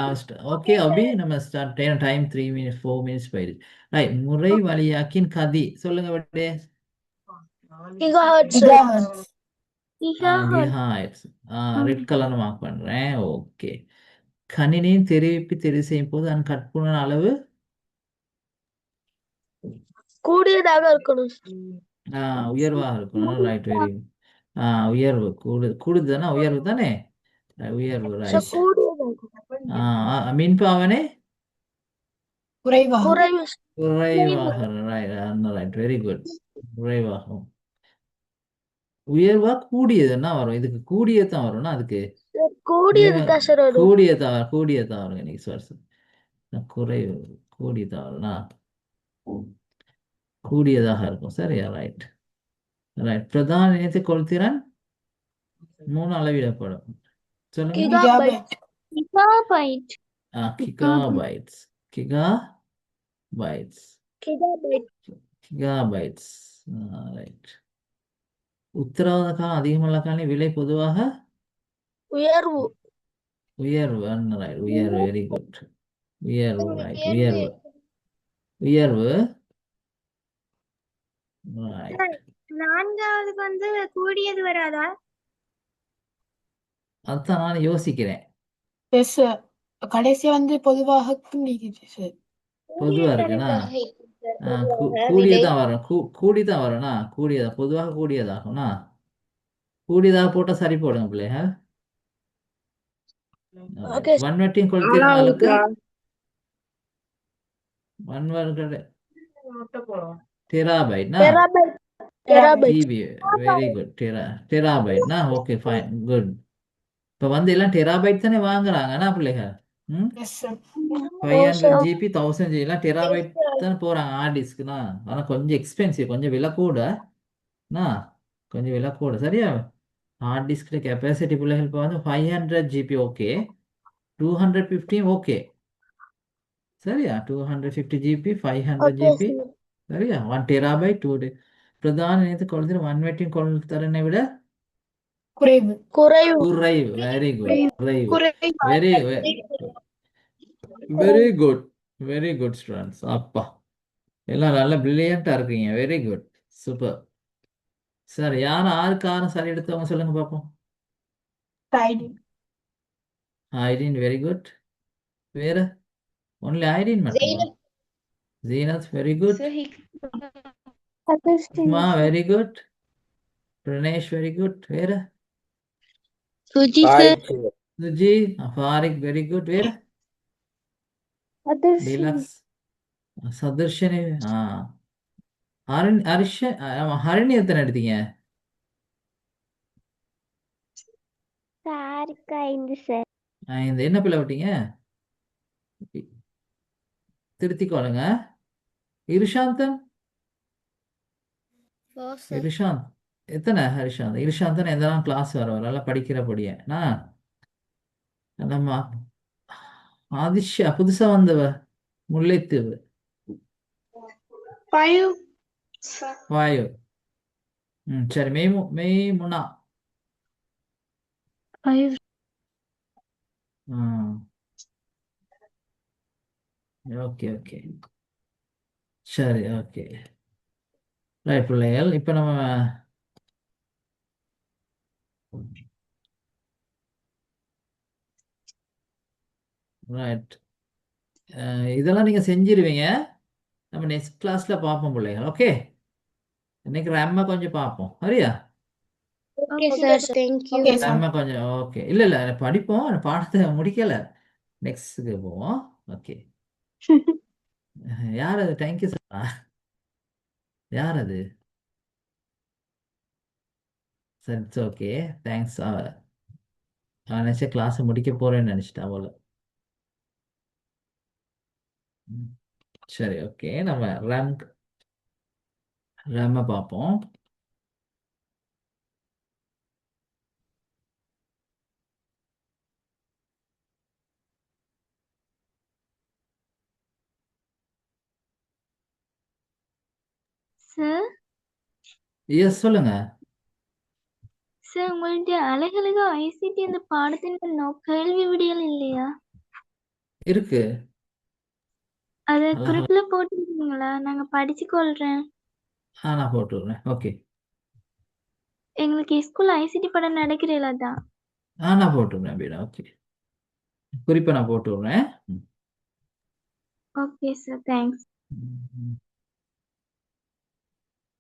Okay Abi, நம்ம ஸ்டார்ட் டைம் 3 minutes 4 minutes போயிடுச்சு. ரைட். முறை வழியாக்கின் கதி சொல்லுங்க பட்டே. Gigahertz sir. Gigahertz. Gigahertz. Red colour mark பண்றேன். ஓகே. கணினியின் தெரிவிப்பு தெரிவு செய்யும் போது அதன் கட்புணர் அளவு கூடியதாக இருக்கணும். உயர்வாக இருக்கணும். Right, very good. உயர்வு கூடுதுதானே? உயர்வு தானே? உயர்வு, சார் ரைட். கூடியதாக. மின்பாவனை குறைவாக. குறைவு. குறைவாக, ரைட், வெரி குட். குறைவாகும். உயர்வா கூடியதுன்னா வரும். இதுக்கு கூடியதான் வரும்னா அதுக்கு கூடியது தான் சார் வரும். கூடியதான் வரும். இன்னைக்கு சார் குறைவு கூடியதான் வரும்னா கூடியதாக இருக்கும். சரியா? Right, right. பிரதான இணையத்தை கொள்திறன் 3 அளவிடப்படும். சொல்லுங்க. Gigabyte. Gigabyte. Gigabytes. Gigabytes. Gigabyte. Gigabytes. Right. உத்தரவாத காலம் அதிகமுள்ள காலம் விலை பொதுவாக உயர்வு. உயர்வு. ரைட், உயர்வு, வெரி குட். உயர்வு, ரைட், உயர்வு, உயர்வு, ரைட். 4வது வந்து கூடியது வராதா? அதுதான் நான் யோசிக்கிறேன். Yes sir. கடைசியா வந்து பொதுவாக நீக்குது சார். பொதுவா கூடிய இருக்குண்ணா. தனதாக இருக்கும் சார் பொதுவாக விடை. கூடியதான் வரும். கூடி தான் வரும்ண்ணா. கூடியதா பொதுவாக கூடியதாகும்ண்ணா. கூடியதாக போட்டா சரி போடுங்க பிள்ளைங்க. ஓகே வன்வெட்டியும் கொளுத்திருங்களுக்கு வன்வர்களை டெராபைட்னா டிபி. Very good. டெராபைட்னா ஓகே ஃபைன் குட். இப்போ வந்து எல்லாம் டெராபைட் தானே வாங்குறாங்கண்ணா பிள்ளைகள். ம் எஸ் சார். 500 ஜிபி 1000 ஜிபி எல்லாம் டெராபைட் தான் போகிறாங்க ஹார்ட் டிஸ்க்குண்ணா. ஆனால் கொஞ்சம் எக்ஸ்பென்சிவ், கொஞ்சம் விலை கூடண்ணா. கொஞ்சம் விலை கூட சரியா. ஹார்ட் டிஸ்கில் கெப்பாசிட்டி பிள்ளைகள் இப்போ வந்து 500 ஜிபி ஓகே, 250 ஓகே சரியா. 250 ஜிபி 500 ஜிபி சரியா. 1 டெராபைட் 2 பிரதான இணையத்தை கொள்ளுதல் வன்வெட்டியும் கொள்ளுதரனை விட குறைவு. குறைவு. குறைவு. Very good. குறைவு. குறைவு. Very very good. Very good students. அப்பா எல்லாம் நல்ல பிரில்லியண்டா இருக்கீங்க. Very good. சூப்பர். சார் யாரும் ஆறுக்கு சரி எடுத்தவங்க சொல்லுங்க பார்ப்போம். ஐடி. ஐடின். Very good. வேற ஒன்லி ஐடின் மட்டுமா? Zeenath. Very good. Uma. Very good. Pranesh. Very good. வேற Suji Fariq sir. Suji. Fariq. Very good. வேற டிலக்ஸ். சதர்ஷனி. ஹரிணி எத்தனை எடுத்தீங்க? சாருக்கு 5 சார். இந்த என்ன பிள்ளை விட்டீங்க? திருத்திக்கோளுங்க. இருஷாந்தன். இருஷாந்த் எத்தனை? ஹரிஷாந்த். இருஷாந்தன் எதெல்லாம் கிளாஸ் வர நல்லா படிக்கிறபடியா நம்ம ஆதிஷ்யா புதுசா வந்தவ முல்லைத்தீவு. 5. சரி. மெய்முனா. 5. ஓகே ஓகே சரி. ஓகே ரைட் பிள்ளைகள். இப்போ நம்ம ரைட் இதெல்லாம் நீங்க செஞ்சிருவீங்க. நம்ம நெக்ஸ்ட் கிளாஸ்ல பார்ப்போம் பிள்ளைகள். ஓகே இன்னைக்கு ரம்ம கொஞ்சம் பார்ப்போம் சரியா. Okay sir thank you. Okay sir. ரம்ம கொஞ்சம் ஓகே. இல்லை இல்லை படிப்போம். பாடத்தை முடிக்கல. நெக்ஸ்ட்டுக்கு போவோம். ஓகே. யார் அது? Thank you sir. யார் அது? சரி இட்ஸ் ஓகே. தேங்க்ஸ். நினச்ச கிளாஸை முடிக்க போறேன்னு நினச்சிட்டா போல. சரி ஓகே. நம்ம ரேமை பார்ப்போம். சார் எஸ் சொல்லுங்க. சார் உங்கள்ட்ட அழகழகா ஐசிடி அந்த பாடத்தின் கேள்வி விடியல் இல்லையா? இருக்கு. அதை அழகா. குறிப்புல போட்டுருக்கீங்களா? நாங்க படிச்சுக்கொள்றேன். நான் போட்டு விடுறேன். ஓகே. எங்களுக்கு ஸ்கூல் ஐசிடி படம் நடக்கிறீங்களா தான். நான் போட்டு விடுறேன் வீடா. ஓகே குறிப்பை நான் போட்டு விடுறேன். Okay sir thanks.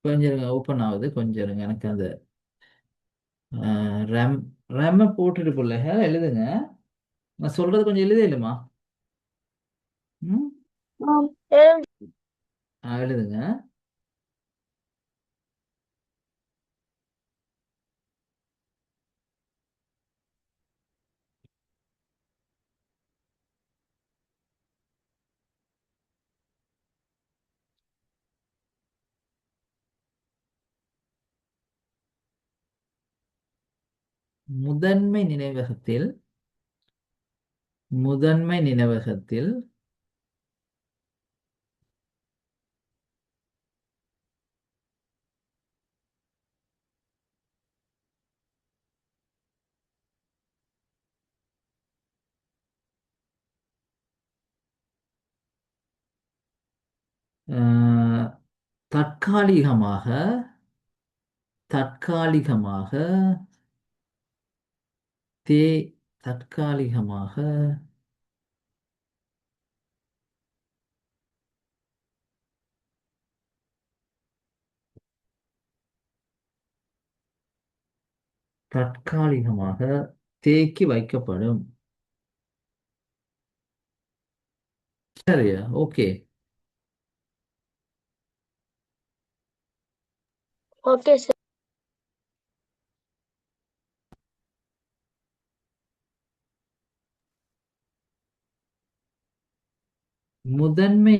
கொஞ்சம் இருங்க. ஓப்பன் ஆகுது. கொஞ்சம் இருங்க. எனக்கு அந்த ரேமை போட்டுட்டு பிள்ளைங்க எழுதுங்க. நான் சொல்றது கொஞ்சம் எழுத இல்லைம்மா. எழுதுங்க. முதன்மை நினைவகத்தில் தற்காலிகமாக தே தற்காலிகமாக தற்காலிகமாக தேக்கி வைக்கப்படும். சரியா? ஓகே. Okay sir. முதன்மை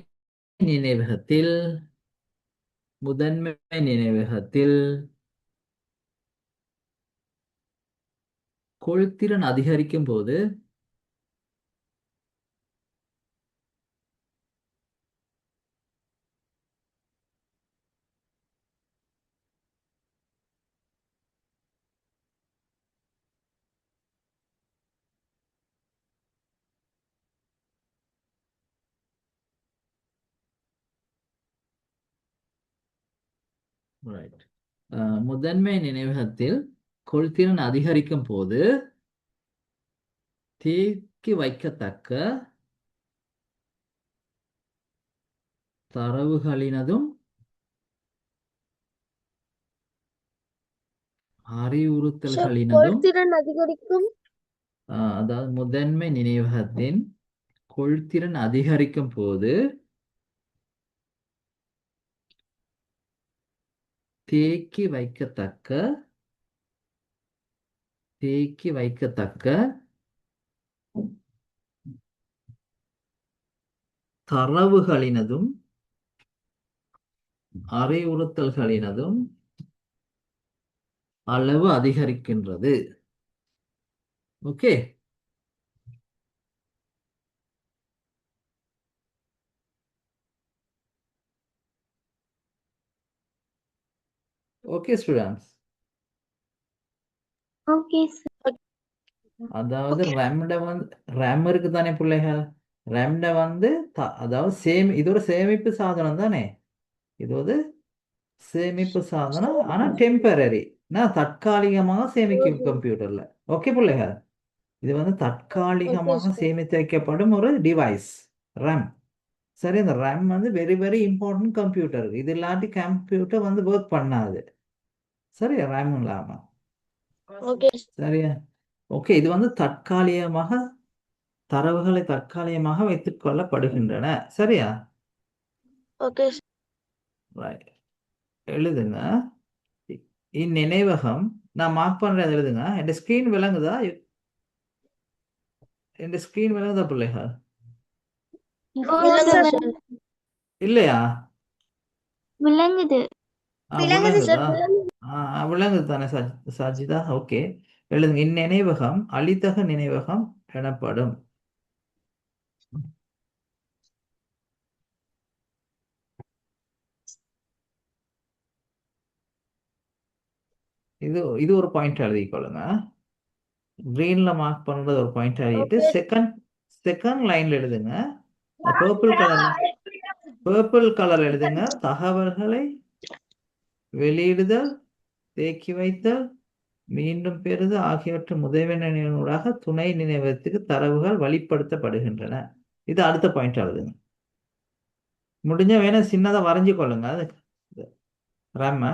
நினைவகத்தில் முதன்மை நினைவகத்தில் கொள்திறன் அதிகரிக்கும் போது ரைட் முதன்மை நினைவகத்தில் கொள்திறன் அதிகரிக்கும் போது தேக்கி வைக்கத்தக்க தரவுகளினதும் அறிவுறுத்தல்களினதும் கொள்திறன் அதிகரிக்கும். அதாவது முதன்மை நினைவகத்தின் கொள்திறன் அதிகரிக்கும் போது தேக்கி வைக்கத்தக்க தரவுகளினதும் அறிவுறுத்தல்களினதும் அளவு அதிகரிக்கின்றது. Okay. Okay students. Okay sir. அதாவது ரேம் இருக்கு தானே பிள்ளைகள். ரேம்ல வந்து அதாவது இது ஒரு சேமிப்பு சாதனம் தானே. இது ஒரு சேமிப்பு சாதனம், ஆனா டெம்பரரி, தற்காலிகமாக சேமிக்கும் கம்ப்யூட்டர்ல. ஓகே பிள்ளைகள், இது வந்து தற்காலிகமாக சேமித்து வைக்கப்படும் ஒரு டிவைஸ் ரேம். சரி, இந்த ரேம் வந்து வெரி வெரி இம்பார்ட்டன்ட் கம்ப்யூட்டர். இது இல்லாட்டி கம்ப்யூட்டர் வந்து ஒர்க் பண்ணாது. சரியா? ரேம் இல்லாம. சரியா? ஓகே. இது வந்து தரவுகளை தற்காலிகமாக வைத்துக் கொள்ளப்படுகின்றன. சரியா? ஓகே. எழுதுங்க. இந்நினைவகம் நான் மார்க் பண்றது எழுதுங்க. என் ஸ்கிரீன் விளங்குதா? என் ஸ்கிரீன் விளங்குதா பிள்ளைகள்? இல்லையா? விளங்குது. விளங்குதா? விளங்குது தானே சாஜிதா? ஓகே, எழுதுங்க. இந்நினைவகம் அழித்தக நினைவகம் எனப்படும். இது ஒரு பாயிண்ட் எழுதிக்கொள்ளுங்க. கிரீன்ல மார்க் பண்றது ஒரு பாயிண்ட் எழுதிட்டு செகண்ட் லைன்ல எழுதுங்க. பர்பிள் கலர் எழுதுங்க. தகவல்களை வெளியிடுதல், தேக்கி வைத்தல், மீண்டும் பெறுதல் ஆகியவற்றின் உதவி நினைவூடாக துணை நினைவகத்துக்கு தரவுகள் வழிப்படுத்தப்படுகின்றன. இது அடுத்த பாயிண்ட் எழுதுங்க. முடிஞ்ச வேணா சின்னதா வரைஞ்சு கொள்ளுங்க. அது ரேம்.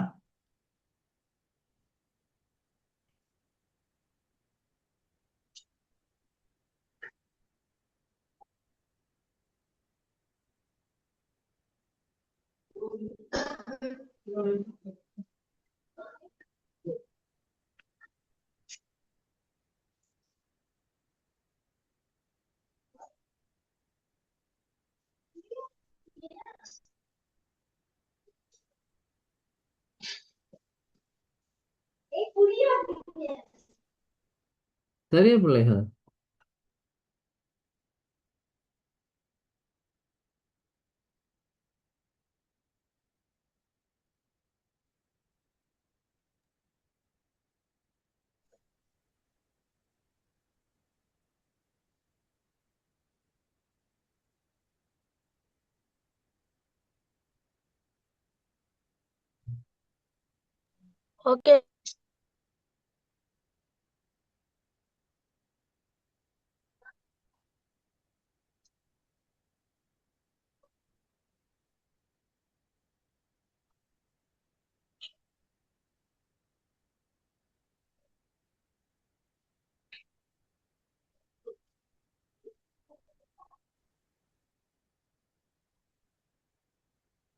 சரியா பிள்ளைகள்? ஓகே.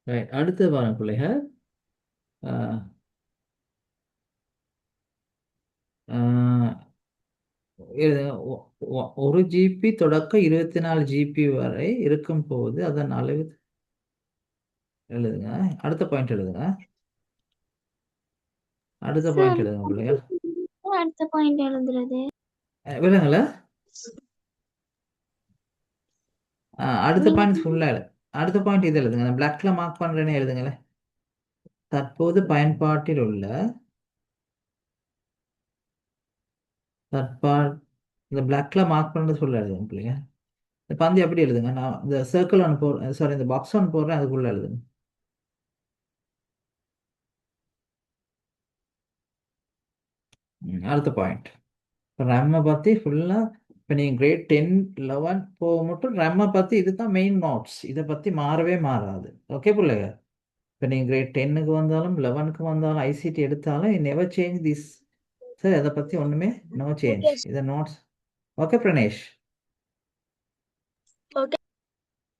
ரைட், அடுத்து பாருங்க பிள்ளைகள். ஆஹ், ஆஹ், எழுதுங்க. ஒரு ஜிபி தொடக்க 24 GB வரை இருக்கும் போது அதன் அளவு எழுதுங்க. அடுத்த பாயிண்ட் எழுதுங்க. அடுத்த பாயிண்ட் சார் எழுதுங்க பிள்ளைகள். அடுத்த பாயிண்ட் எழுதுறது. விலங்குல அடுத்த நீங்க பாயிண்ட் ஃபுல்லா அடுத்த பாயிண்ட் இது எழுதுங்க. பிளாக்ல மார்க் பண்றேன்னு எழுதுங்களேன். தற்போது பயன்பாட்டில் உள்ள தற்பா இந்த பிளாக்ல மார்க் பண்றது சொல்ல எழுதுங்க பிள்ளைங்க. இந்த பந்தி எப்படி எழுதுங்க? நான் இந்த சர்க்கிள் ஒன்று போடுறேன், சாரி இந்த பாக்ஸ் ஒன்று போடுறேன், அதுக்குள்ள எழுதுங்க. அடுத்த பாயிண்ட் ரம்மை பற்றி ஃபுல்லாக இப்போ நீங்கள் கிரேட் 10 11 போக மட்டும் ரம்மை பற்றி இதுதான் மெயின் நோட்ஸ். இதை பற்றி மாறவே மாறாது. ஓகே பிள்ளைங்க. இப்போ நீங்கள் கிரேட் 10க்கு வந்தாலும் 11க்கு வந்தாலும் ஐசிடி எடுத்தாலும் நெவர் சேஞ்ச் திஸ். சார் அதை பற்றி ஒன்றுமே நோ சேஞ்ச். இதை notes. Okay Pranesh. Okay.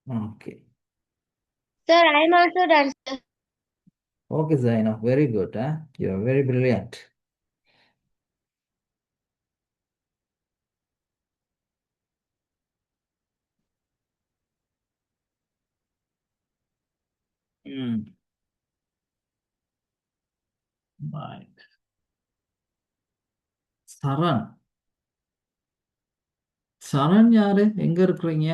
Okay. Sir, I am also done, sir. Okay Zainab, very good. You are very brilliant. Right. சரண். சரண் யாரு? எங்க இருக்கிறீங்க?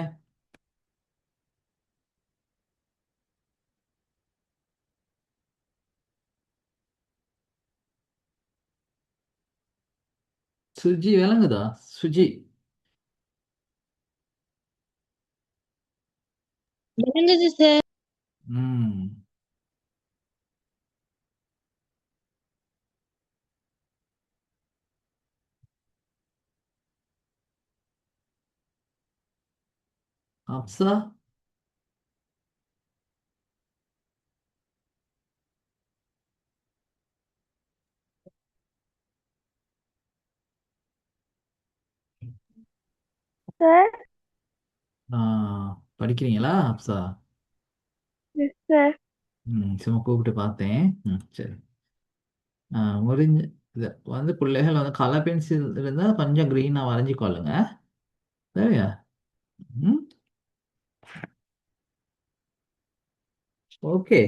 சுஜி விளங்குதா? சுஜி. விளங்குது sir. ம் அப்சா. சார். ஆ, படிக்கிறீங்களா அப்சா? Yes sir. சும்மா கூப்பிட்டு பார்த்தேன். சரி. முடிஞ்சு இது வந்து பிள்ளைகள் வந்து கலர் பென்சில் இருந்தால் கொஞ்சம் க்ரீனாக வரைஞ்சிக்கொள்ளுங்க. சரியா? ம் ஓகே.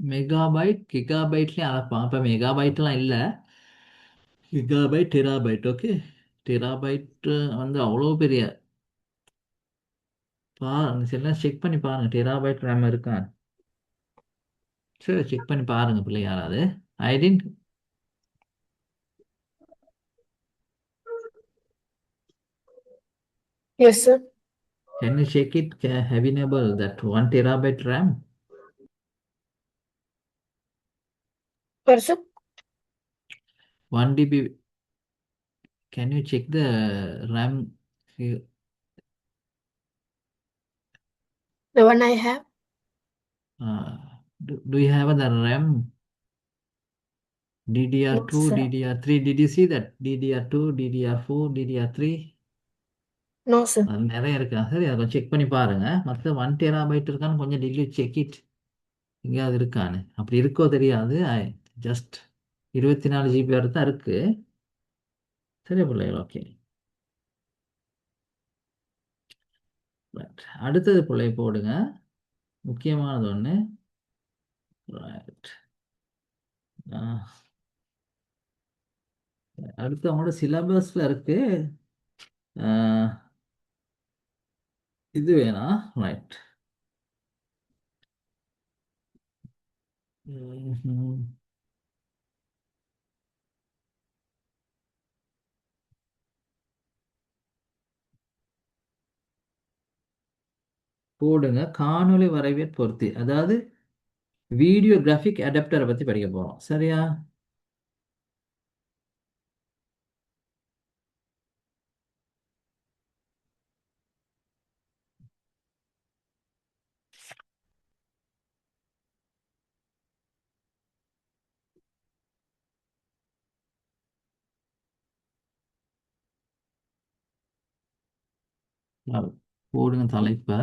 மெகாபைட் கிகாபைட்லேயும் அளப்பான். இப்போ மெகாபைட்லாம் இல்லை, கிகாபைட் டெராபைட். ஓகே. டெராபைட் வந்து அவ்வளோ பெரிய எல்லாம் செக் பண்ணி பாருங்க டெராபைட் ரேம் இருக்கா. சரி, செக் பண்ணி பாருங்க பிள்ளை யாராவது. ஐடின் Yes, sir. can you check it? Have you enabled that 1 TB RAM? What, sir? 1 GB. Can you check the RAM? The one I have? Uh, do you have the RAM? Yes, DDR2, sir. DDR3. Did you see that? DDR2, DDR4, DDR3. No, sir. அது நிறைய இருக்கா? சரி, அதை check பண்ணி பாருங்க. மற்ற 1 TB இருக்கான்னு கொஞ்சம் டிலீட் செக் இட். எங்கேயாவது இருக்கான்னு. அப்படி இருக்கோ தெரியாது. ஜஸ்ட் 24 GB வரை தான் இருக்கு. சரி பிள்ளைகள், ஓகே. அடுத்தது பிள்ளை போடுங்க. முக்கியமானது ஒன்று. ரைட். அடுத்து அவங்களோட சிலபஸ்ல இருக்கு. இது வேணா. ரைட். போடுங்க. காணொளி வரைவியற் பொருத்தி, அதாவது வீடியோ கிராஃபிக் அடாப்டரை பத்தி படிக்க போறோம். சரியா? போடுங்க தலைப்பை,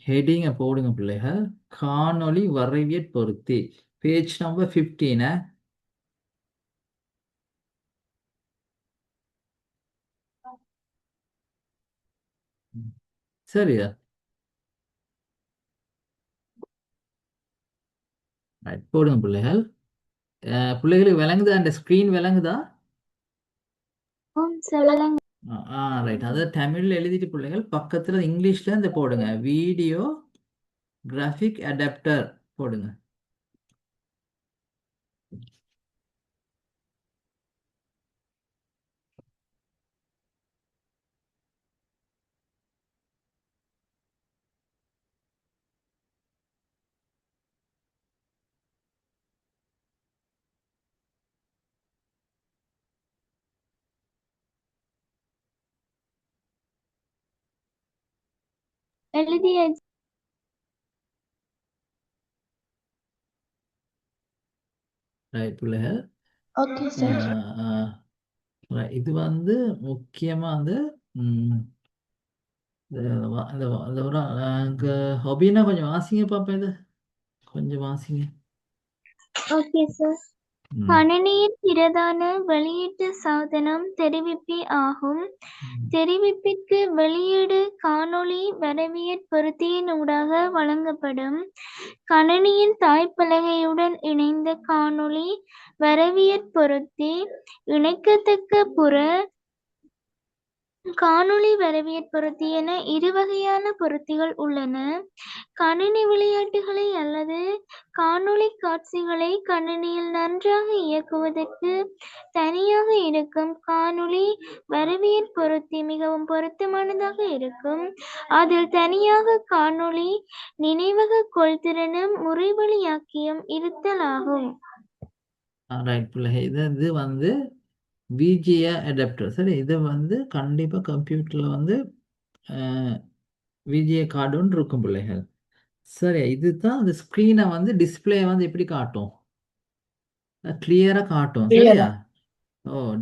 ஹெடிங்கை போடுங்க பிள்ளைகள். காணொளி வரைவியற் பொருத்தி, பேஜ் நம்பர் 15. சரியா? ரைட், போடுங்க பிள்ளைகள். பிள்ளைகளுக்கு விளங்குதா? அந்த ஸ்க்ரீன் விளங்குதா? ஓம் சொல்லுங்க. ரைட். அதை தமிழ்ல எழுதிட்டு பிள்ளைகள் பக்கத்துல இங்கிலீஷ்ல இந்த போடுங்க, வீடியோ கிராஃபிக் அடாப்டர் போடுங்க. எழுதியாச்சு. ரைட் பிள்ளைகள். Okay sir. இது வந்து முக்கியமா வந்து இந்த ஒரு ஹொபினா கொஞ்சம் வாசிங்க பாப்பா, இது கொஞ்சம் வாசிங்க. Okay sir. கணினியின் பிரதான வெளியீட்டு சாதனம் தெரிவிப்பி ஆகும். தெரிவிப்பிற்கு வெளியீடு காணொளி வரைவியற் பொருத்தியின் ஊடாக வழங்கப்படும். கணினியின் தாய்ப்பலகையுடன் இணைந்த காணொளி வரைவியற் பொருத்தி, இணைக்கத்தக்க புற காணொளி வரைவியற் பொருத்தி என இருவகையான பொருத்திகள் உள்ளன. கணினி விளையாட்டுகளை அல்லது காணொளி காட்சிகளை கணினியில் நன்றாக இயக்குவதற்கு தனியாக இருக்கும் காணொளி வரைவியற் பொருத்தி மிகவும் பொருத்தமானதாக இருக்கும். அதில் தனியாக காணொளி நினைவக கொள்திறனும் முறைவழியாக்கியும் இருத்தல் ஆகும். இது வந்து விஜிஏ அடாப்டர். சரி, இதை வந்து கண்டிப்பா கம்ப்யூட்டர்ல வந்து விஜிஏ கார்டு ஒன்று இருக்கும் பிள்ளைகள். சரி, இதுதான் அந்த ஸ்க்ரீனை வந்து டிஸ்பிளே வந்து எப்படி காட்டும், கிளியரா காட்டும். சரியா?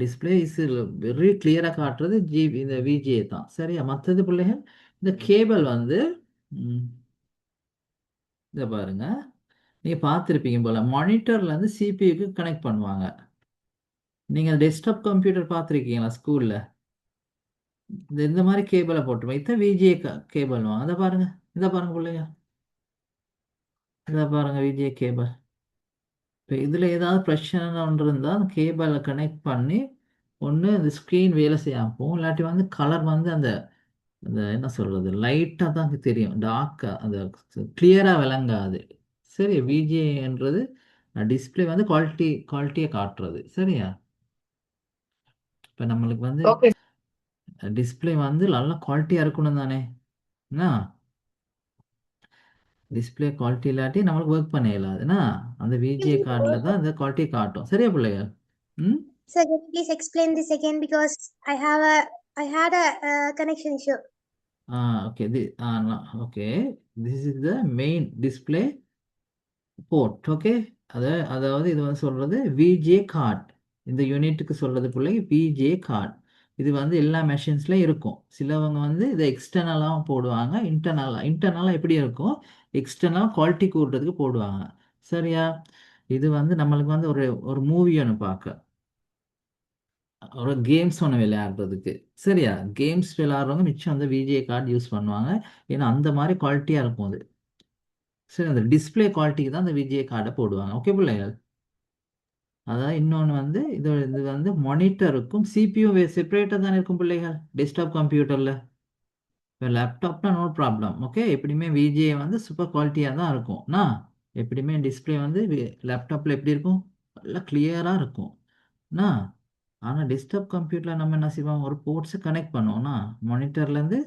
டிஸ்பிளே இஸ் வெரி கிளியரா காட்டுறது இந்த விஜிஏ தான். சரியா? மற்றது பிள்ளைகள் இந்த கேபிள் வந்து இதை பாருங்க, நீங்க பார்த்துருப்பீங்க போல, மானிட்டர்ல இருந்து சிபியூக்கு கனெக்ட் பண்ணுவாங்க. நீங்க டெஸ்க்டாப் கம்ப்யூட்டர் பார்த்துருக்கீங்களா ஸ்கூல்ல? இந்த மாதிரி கேபிளை போட்டுருவோம். இதான் விஜிஏ கேபிள். அதை பாருங்க, இதை பாருங்க பிள்ளைங்க, இதை பாருங்க விஜிஏ கேபிள். இப்போ இதில் ஏதாவது பிரச்சனை ஒன்று இருந்தால் அந்த கேபிளை கனெக்ட் பண்ணி ஒன்று இந்த ஸ்க்ரீன் வேலை செய்யாமல் போகும், இல்லாட்டி வந்து கலர் வந்து அந்த அந்த என்ன சொல்கிறது, லைட்டாக தான் தெரியும், டார்க்காக, அந்த கிளியராக விளங்காது. சரி, விஜிஏன்றது டிஸ்பிளே வந்து குவாலிட்டியை காட்டுறது. சரியா? இப்போ நம்மளுக்கு வந்து ஓகே டிஸ்பிளே வந்து நல்ல குவாலிட்டியாக இருக்கணும் தானே? என்ன, டிஸ்பிளே குவாலிட்டி இல்லாட்டி நம்மளுக்கு ஒர்க் பண்ண இயலாதுன்னா அந்த விஜிஏ கார்டில் தான் இந்த குவாலிட்டி காட்டும். சரியா பிள்ளைங்க? Sir, can you please explain this again because I had a connection issue. Okay. Okay. This is the main display port. Okay. அதாவது இது வந்து சொல்றது விஜிஏ கார்டு. இந்த யூனிட்டுக்கு சொல்றது பிள்ளை விஜிஏ கார்டு. இது வந்து எல்லா மெஷின்ஸ்லையும் இருக்கும். சிலவங்க வந்து இதை எக்ஸ்டர்னலாக போடுவாங்க, இன்டர்னலாக எப்படி இருக்கும், எக்ஸ்டர்னலாக குவாலிட்டி கூடுறதுக்கு போடுவாங்க. சரியா? இது வந்து நம்மளுக்கு வந்து ஒரு மூவி ஒன்று பார்க்க, ஒரு கேம்ஸ் ஒன்று விளையாடுறதுக்கு. சரியா? கேம்ஸ் விளையாடுறவங்க மிச்சம் வந்து விஜிஏ கார்டு யூஸ் பண்ணுவாங்க, ஏன்னா அந்த மாதிரி குவாலிட்டியாக இருக்கும் அது. சரி, அந்த டிஸ்பிளே குவாலிட்டிக்கு தான் அந்த விஜிஏ கார்டை போடுவாங்க. ஓகே பிள்ளைகள்? அதான் இன்னொன்று வந்து இது வந்து மானிட்டருக்கும் சிபியும் செப்பரேட்டாக தானே இருக்கும் பிள்ளைகள் டெஸ்க்டாப் கம்ப்யூட்டரில். இப்போ லேப்டாப்னா நோ ப்ராப்ளம். ஓகே, எப்படியுமே விஜிஏ வந்து சூப்பர் குவாலிட்டியாக தான் இருக்கும்னா, எப்படியுமே டிஸ்பிளே வந்து லேப்டாப்பில் எப்படி இருக்கும், நல்லா கிளியராக இருக்கும்னா. ஆனால் டெஸ்க்டாப் கம்ப்யூட்டரில் நம்ம என்ன செய்வோம், ஒரு போர்ட்ஸை கனெக்ட் பண்ணுவோம்னா, மானிட்டர்லேருந்து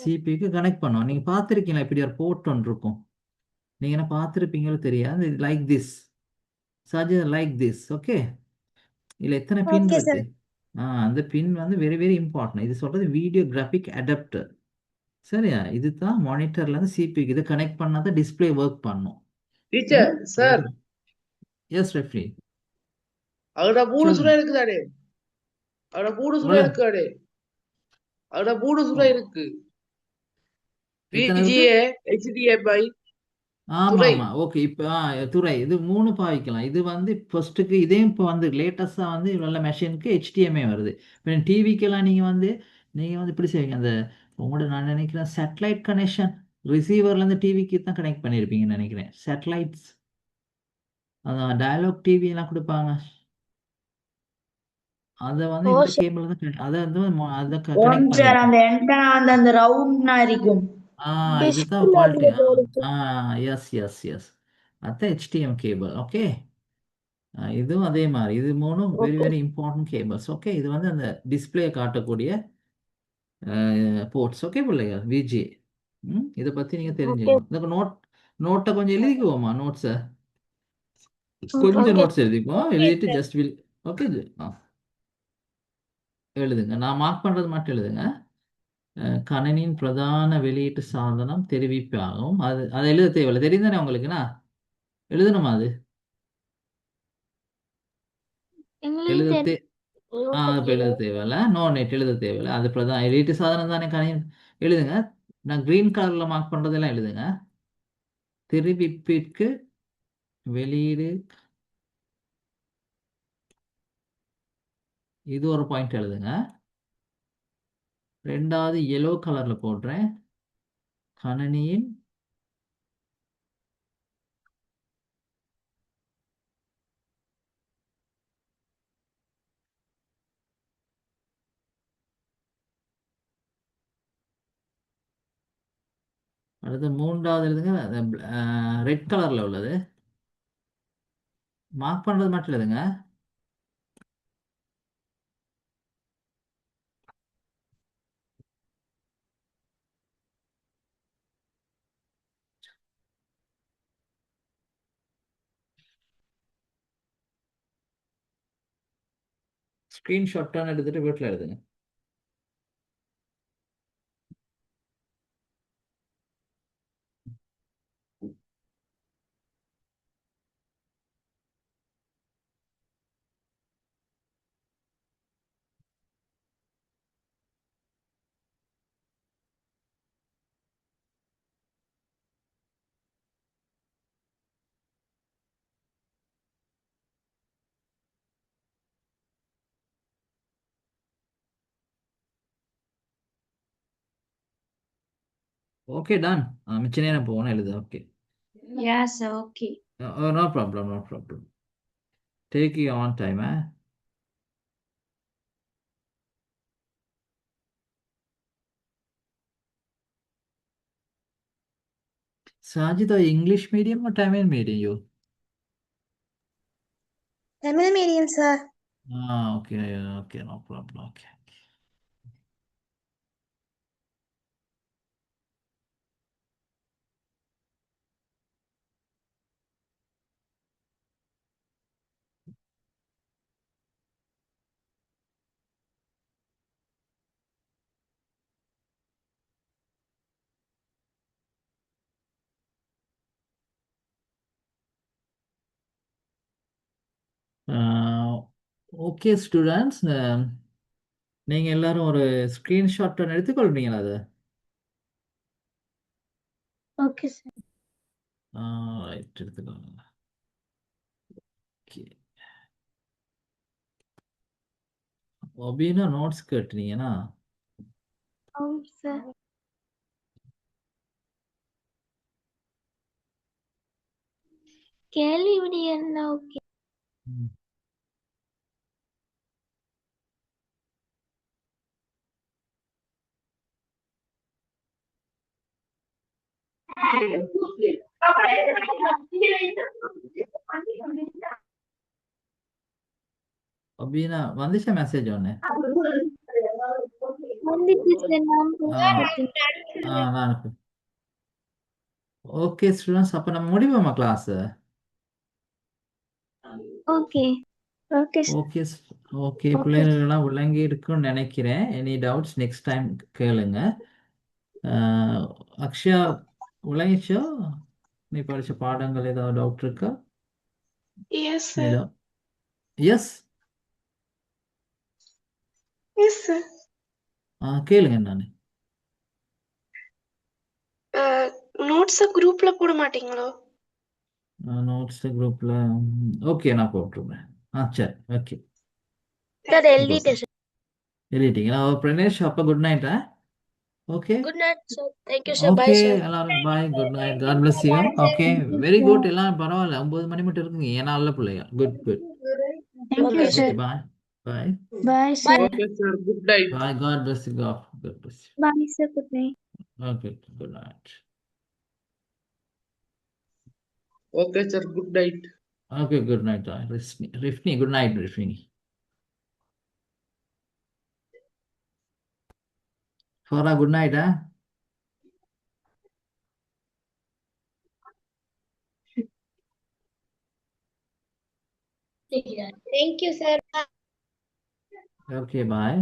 சிபிக்கு கனெக்ட் பண்ணுவோம். நீங்கள் பார்த்துருக்கீங்களா, இப்படி ஒரு போர்ட் ஒன்று இருக்கும், நீங்கள் என்ன பார்த்துருப்பீங்களோ தெரியாது, like this charger, like this. Okay, இதில் எத்தனை பின் Okay, இருக்கு? sir. அந்த பின் வந்து வெரி வெரி இம்பார்ட்டன்ட். இது சொல்கிறது வீடியோ கிராஃபிக் அடாப்டர். சரியா? இதுதான் மானிட்டர்லேருந்து சிபிக்கு இதை கனெக்ட் பண்ணால் தான் டிஸ்பிளே ஒர்க் பண்ணும். Teacher, sir. எஸ் ரெஃப்ரி, அவட மூணு சொல்லுங்க. சுரம் இருக்குதாடே, அவட மூணு சுரம் உங்களை இருக்காடே, அதோட 3 ஓ, துறை இருக்கு. எத்தனை இருக்கு? VGA, HDMI, ஆமா துறை. ஆமா ஓகே. இப்போ துறை இது 3 பாவிக்கலாம். இது வந்து ஃபர்ஸ்ட்டுக்கு இதையும் இப்போ வந்து லேட்டஸ்டாக வந்து நல்ல மெஷினுக்கு HDMI வருது. இப்போ டிவிக்கெல்லாம் நீங்கள் வந்து இப்படி செய்வீங்க. அந்த உங்களோட நான் நினைக்கிறேன் சேட்டலைட் கனெக்ஷன் ரிசீவர்லேருந்து டிவிக்கு தான் கனெக்ட் பண்ணியிருப்பீங்கன்னு நினைக்கிறேன். சேட்டலைட்ஸ் அதான் டயலாக் டிவி எல்லாம் கொடுப்பாங்க. அதை வந்து ஓ இந்த சார். கேபிள் தான் அதை வந்து அதை ஓம் கனெக்ட் சார், பண்ணியிருப்போம். அந்த ஆண்டனா வந்து அந்த ரவுண்ட்னா இருக்கும். இதுதான் குவாலிட்டி. எஸ் எஸ் எஸ் அதான் HDMI கேபிள். ஓகே, இதுவும் அதே மாதிரி. இது மூணும் very very important cables. Okay, இது வந்து அந்த டிஸ்பிளே காட்டக்கூடிய போர்ட்ஸ். ஓகே பிள்ளைங்க, விஜே. இதை பற்றி நீங்கள் தெரிஞ்சுக்கணும். இந்த நோட்டை கொஞ்சம் எழுதிக்குவோமா? நோட்ஸை கொஞ்சம் நோட்ஸ் எழுதிக்குவோம். எழுதிட்டு ஜஸ்ட் வில். ஓகே, எழுதுங்க. நான் மார்க் பண்ணுறது மட்டும் எழுதுங்க. கணினியின் பிரதான வெளியீட்டு சாதனம் தெரிவிப்பாகும். அதை எழுத தேவையில்லை. தெரியும் தானே உங்களுக்குண்ணா? எழுதணுமா? அது எங்களுக்கு எழுத தெரியும். இப்போ எழுத தேவையில்ல. நோ நெட் எழுத தேவையில்ல. அது பிரதான் வெளியீட்டு சாதனம் தானே கணினி. எழுதுங்க. நான் கிரீன் கலரில் மார்க் பண்ணுறதெல்லாம் எழுதுங்க. தெரிவிப்பிற்கு வெளியீடு, இது ஒரு பாயிண்ட் எழுதுங்க. ரெண்டாவது எல்லோ கலரில் போடுறேன். கணினியின் அடுத்து மூன்றாவது எழுதுங்க. ரெட் கலரில் உள்ளது மார்க் பண்ணுறது மட்டும் எழுதுங்க. ஸ்க்ரீன்ஷாட்டான எடுத்துட்டு வீட்டில் எழுதுங்க. Okay, done. மிச்ச நேரம் போகணும் எழுது. Okay, Yes, sir. Okay. No problem, no problem. Take you on time. Sajida, English medium or Tamil medium you? Tamil medium, sir. Okay, okay, no problem. Okay. Okay students, நீங்கள் எல்லாரும் ஒரு screenshot ஒன்று எடுத்துக்கொள்வீங்களா? அது okay sir. Right, எடுத்துக்கோங்க. Okay, ஒபினா notes கேட்டுனீங்கன்னா ஆம் sir. கேள்வி விடியல்னா okay. ஒபினா வந்துச்சா message ஒன்று? வந்துச்சு சார். நான் அனுப்பு. ஓகே ஸ்டூடெண்ட்ஸ், அப்போ நம்ம முடிப்போமா class? Okay. Okay okay okay, பிள்ளைகளெல்லாம் விளங்கி இருக்குன்னு நினைக்கிறேன். எனி டவுட்ஸ் நெக்ஸ்ட் டைம் கேளுங்க. அக்ஷயா, விளங்கிச்சோ? நீ படிச்ச பாடங்கள் ஏதாவது டவுட் இருக்கா? Yes, sir. Yes. Yes, sir. கேளுங்க என்னன்னு. நோட்ஸ் குரூப்ல போட மாட்டீங்களோ? நோட்ஸ் குரூப்ல ஓகே நான் போட்டுருவேன். சரி ஓகே சார் எழுதிட்டேன் சார். எழுதிட்டீங்களா? பிரணேஷ் அப்போ குட் நைட்டா? Okay good night sir. Thank you sir. Bye okay sir. எல்லாரும் bye, good night, God bless you. Okay very good, எல்லாம் பரவாயில்ல, 9 மணி மட்டும் இருக்குங்க, ஏன்னா நல்ல பிள்ளையா. Good good. Thank you, Okay, sir. Okay bye bye Bye, sir. Okay, sir. Good night. Bye, God bless you, God bless you. Bye, sir. Good night. Okay good night. Okay, sir. Good night. Okay good night. Rifni good night. Rifni ஃபோரா good நைட்டா? Thank you, sir. Okay bye.